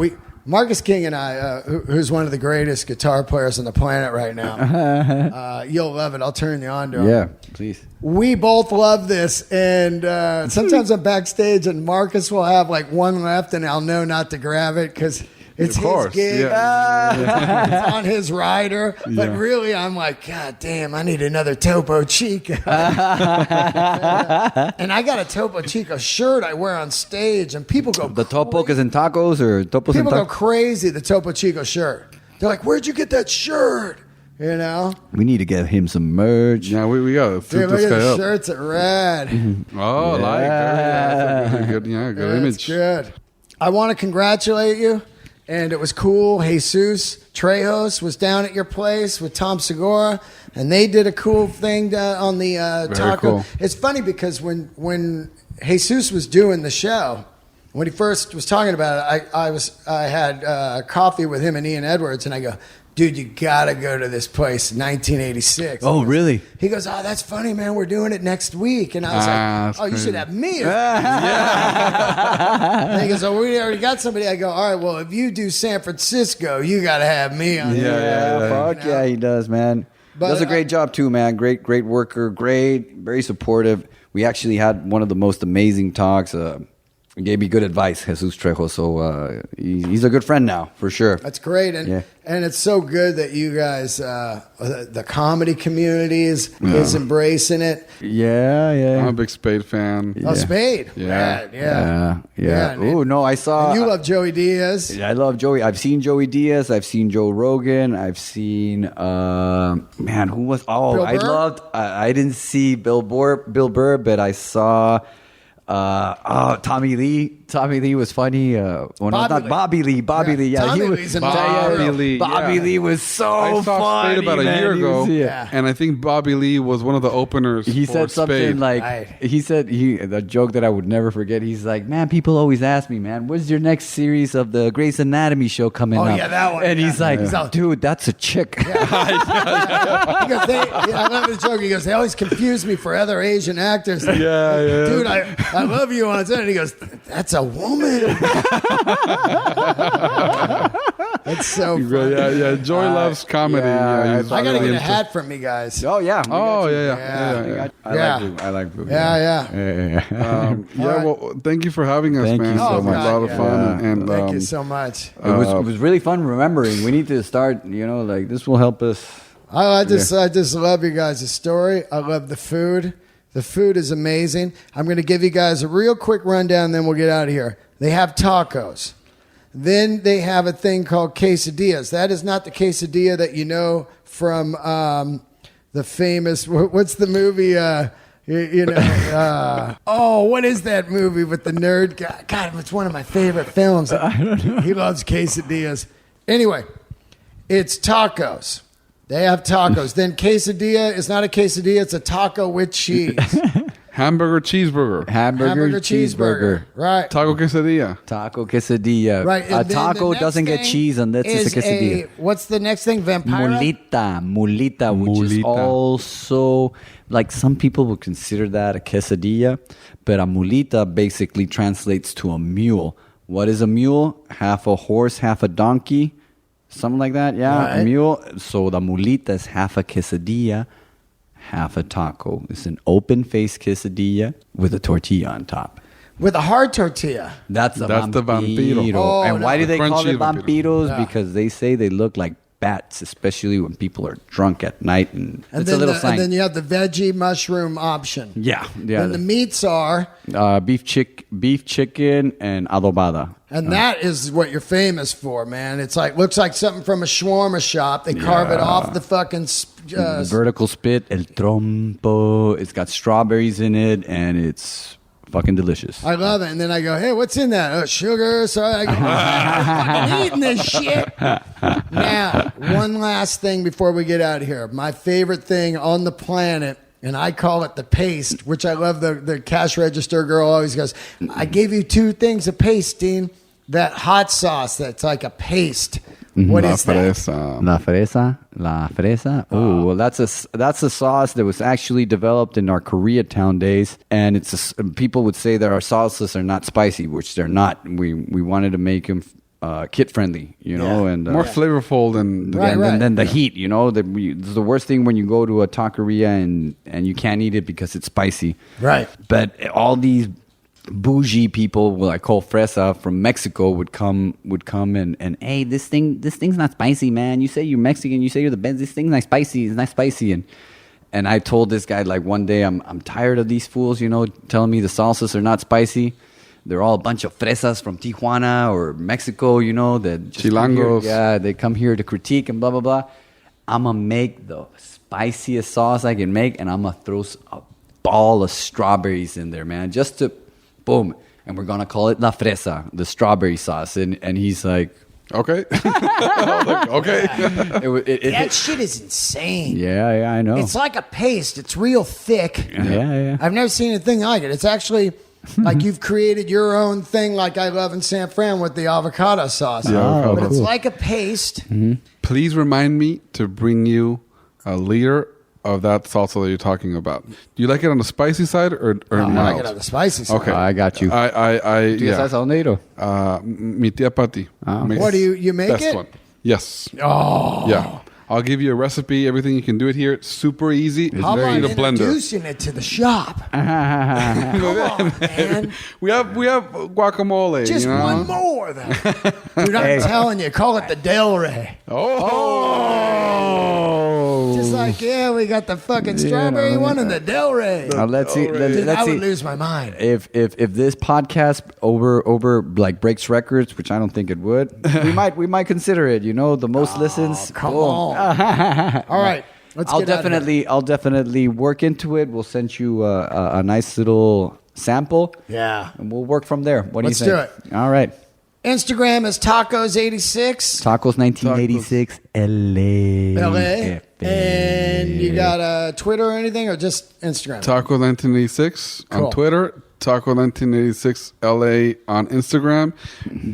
who's one of the greatest guitar players on the planet right now. You'll love it. I'll turn you on to him. Yeah, please. We both love this, and sometimes I'm backstage, and Marcus will have like one left, and I'll know not to grab it because it's Of his course, gig. yeah. It's on his rider. But Yeah. really, I'm like, God damn, I need another Topo Chico. And I got a Topo Chico shirt I wear on stage, and people go The Topocas and Tacos or Topos and People go Tacos? crazy, the Topo Chico shirt. They're like, where'd you get that shirt? You know? We need to get him some merch. Yeah, we got to Dude, suit look this at guy the up. shirts at red. Oh, that's a really good, good That's image. good. I want to congratulate you. And it was cool. Jesus Trejos was down at your place with Tom Segura, and they did a cool thing on the taco. cool. It's funny because when Jesus was doing the show, when he first was talking about it, I had coffee with him and Ian Edwards, and I go, dude, you gotta go to this place, 1986. Oh, really? He goes, oh, that's funny, man. We're doing it next week. And I was that's like, oh, you crazy. should have me. And he goes, oh, we already got somebody. I go, all right, well, if you do San Francisco, you got to have me on there. Yeah. Fuck yeah, he does, man. But, Does a great job too, man. Great worker. Great, very supportive. We actually had one of the most amazing talks. He gave me good advice, Jesus Trejo. So he's a good friend now, for sure. That's great. And it's so good that you guys, the comedy community is embracing it. Yeah. I'm a big Spade fan. Oh, Spade. Yeah. Rad, yeah. Yeah. Oh no, I saw. And you love Joey Diaz. I love Joey. I've seen Joey Diaz. I've seen Joe Rogan. I've seen man, who was? Oh, Bill I Burr? loved. I didn't see Bill Burr, but I saw. Tommy Lee. Tommy Lee was funny. Bobby Lee. Yeah. Lee. Yeah, Tommy he was. Lee's a Bobby Lee. Bobby yeah. Lee was so I saw funny. Spade about a man. year He was- ago, Yeah. and I think Bobby Lee was one of the openers. He for said something Spade. like, Right. he said, the joke that I would never forget. He's like, man, people always ask me, man, when's your next series of the Grey's Anatomy show coming Oh, up? yeah, that one, And yeah. he's like, Yeah. dude, that's a chick. He goes, I love the joke. He goes, they always confuse me for other Asian actors. Yeah. Dude, I love you on set. And he goes, that's a woman. That's so funny. Yeah. Joy loves comedy. yeah, he's I got to really get a into- hat from you guys. Oh, yeah. Oh, Yeah. yeah. I like blue. Yeah. Well, thank you for having us, Thank man. you so It was much. a lot of fun. Yeah. And Thank you so much. It was really fun remembering. We need to start, like this will help us. I just love you guys' story. I love the food. The food is amazing. I'm going to give you guys a real quick rundown, then we'll get out of here. They have tacos. Then they have a thing called quesadillas. That is not the quesadilla that you know from the famous, what's the movie? What is that movie with the nerd guy? God, it's one of my favorite films. I don't know. He loves quesadillas. Anyway, it's tacos. They have tacos. Then quesadilla is not a quesadilla, it's a taco with cheese. Hamburger cheeseburger. Hamburger, cheeseburger. Right. Taco quesadilla. Taco quesadilla. Right. A And then taco the next doesn't get thing cheese unless it's a is quesadilla. What's the next thing? Vampira? Mulita, which is Mulita. also like some people would consider that a quesadilla, but a mulita basically translates to a mule. What is a mule? Half a horse, half a donkey, something like that. Yeah, Right. a mule. So the mulita is half a quesadilla, half a taco. It's an open-faced quesadilla with a tortilla on top. With a hard tortilla. That's the vampiro. vampiro. Oh, and why no. do they call Crunchy it vampiro. vampiros? Yeah. Because they say they look like bats, especially when people are drunk at night. And it's then a little sign. and then you have the veggie mushroom option. yeah. Then the meats are, beef chicken, and adobada. and that is what you're famous for, man. It's like looks like something from a shawarma shop. They carve it off the fucking. Vertical spit, el trompo. It's got strawberries in it, and it's fucking delicious. I love it. And then I go, hey, what's in that? Oh, sugar. So I go, I'm fucking eating this shit. Now, one last thing before we get out of here. My favorite thing on the planet, and I call it the paste, which I love. The cash register girl always goes, I gave you 2 things of paste, Dean. That hot sauce that's like a paste. What La is that? fresa. La fresa. Oh, well, that's a sauce that was actually developed in our Koreatown days, and people would say that our sauces are not spicy, which they're not. We wanted to make them kid friendly, you know, and More flavorful than Right, right. than the heat, you know. It's the worst thing when you go to a taqueria and you can't eat it because it's spicy. Right. But all these bougie people, what I call fresa from Mexico, would come and hey, this thing's not spicy, man. You say you're Mexican, you say you're the best. This thing's not spicy. It's not spicy. And I told this guy, like, one day, I'm tired of these fools, you know, telling me the salsas are not spicy. They're all a bunch of fresas from Tijuana or Mexico, you know, that just come here. Chilangos. Yeah, they come here to critique and blah blah blah. I'm gonna make the spiciest sauce I can make, and I'm gonna throw a ball of strawberries in there, man, just to boom, and we're gonna call it la fresa, the strawberry sauce. And he's like, Okay. I was like, okay. That shit is insane. yeah, I know. It's like a paste. It's real thick. Yeah. I've never seen anything like it. It's actually like you've created your own thing, like I love in San Fran with the avocado sauce. avocado. But it's cool. like a paste. Please remind me to bring you a liter of that salsa that you're talking about. Do you like it on the spicy side or I like mild? it on the spicy side. Okay. I got you. I ¿Tú ya sabes a dónde ir, o? Mi tía Pati. makes What do you make best it? one. Yes. Oh. Yeah. I'll give you a recipe, everything you can do it here. It's super easy. It's How very about in a blender. introducing it to the shop? Come on, man. We have guacamole. Just you know? one more, though. Dude, I'm telling you, call it the Del Rey. Oh. Just like, yeah, we got the fucking strawberry one and the Del Rey. Let's see. Dude, Let's I would see. lose my mind. If this podcast over like breaks records, which I don't think it would, we might consider it. You know, the most listens. Come boom. on. All right. Let's I'll get out of here. definitely work into it. We'll send you a nice little sample. Yeah. And we'll work from there. What Let's do you do think? All right. Instagram is tacos86 Tacos 1986 LA. LA. And you got Twitter or anything, or just Instagram? Taco 1986 Cool. on Twitter. Taco 1986 LA on Instagram.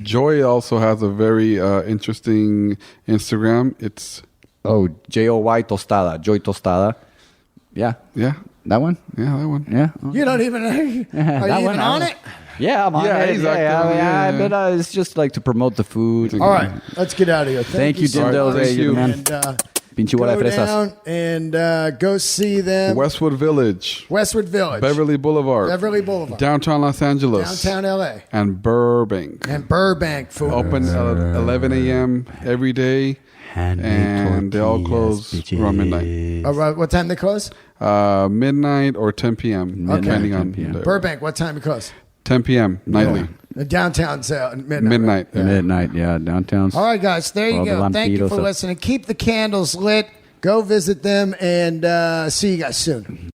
Joy also has a very interesting Instagram. It's JOY Tostada. Joy Tostada. Yeah. yeah, That one? that one. Yeah. You don't even. Are you even on it? Yeah, I'm on Yeah, it. he's active. Yeah. But it's just like to promote the food. All right. Let's get out of here. Thank you, so Dindel. much. Thank you. Man. And Pinche bola go de fresas. down and go see them. Westwood Village, Westwood Village. Beverly Boulevard, Downtown Los Angeles, Downtown LA. and Burbank. And Burbank food. Open at 11 a.m. every day, and they all close around midnight. What time they close? Midnight or 10 p.m. depending 10 on p.m. the- Burbank, what time it close? 10 p.m. nightly. The downtown's midnight. Midnight. Yeah. Midnight, yeah, downtown. All right, guys, there you All the go. Thank you for lampitos. listening. Keep the candles lit. Go visit them and see you guys soon.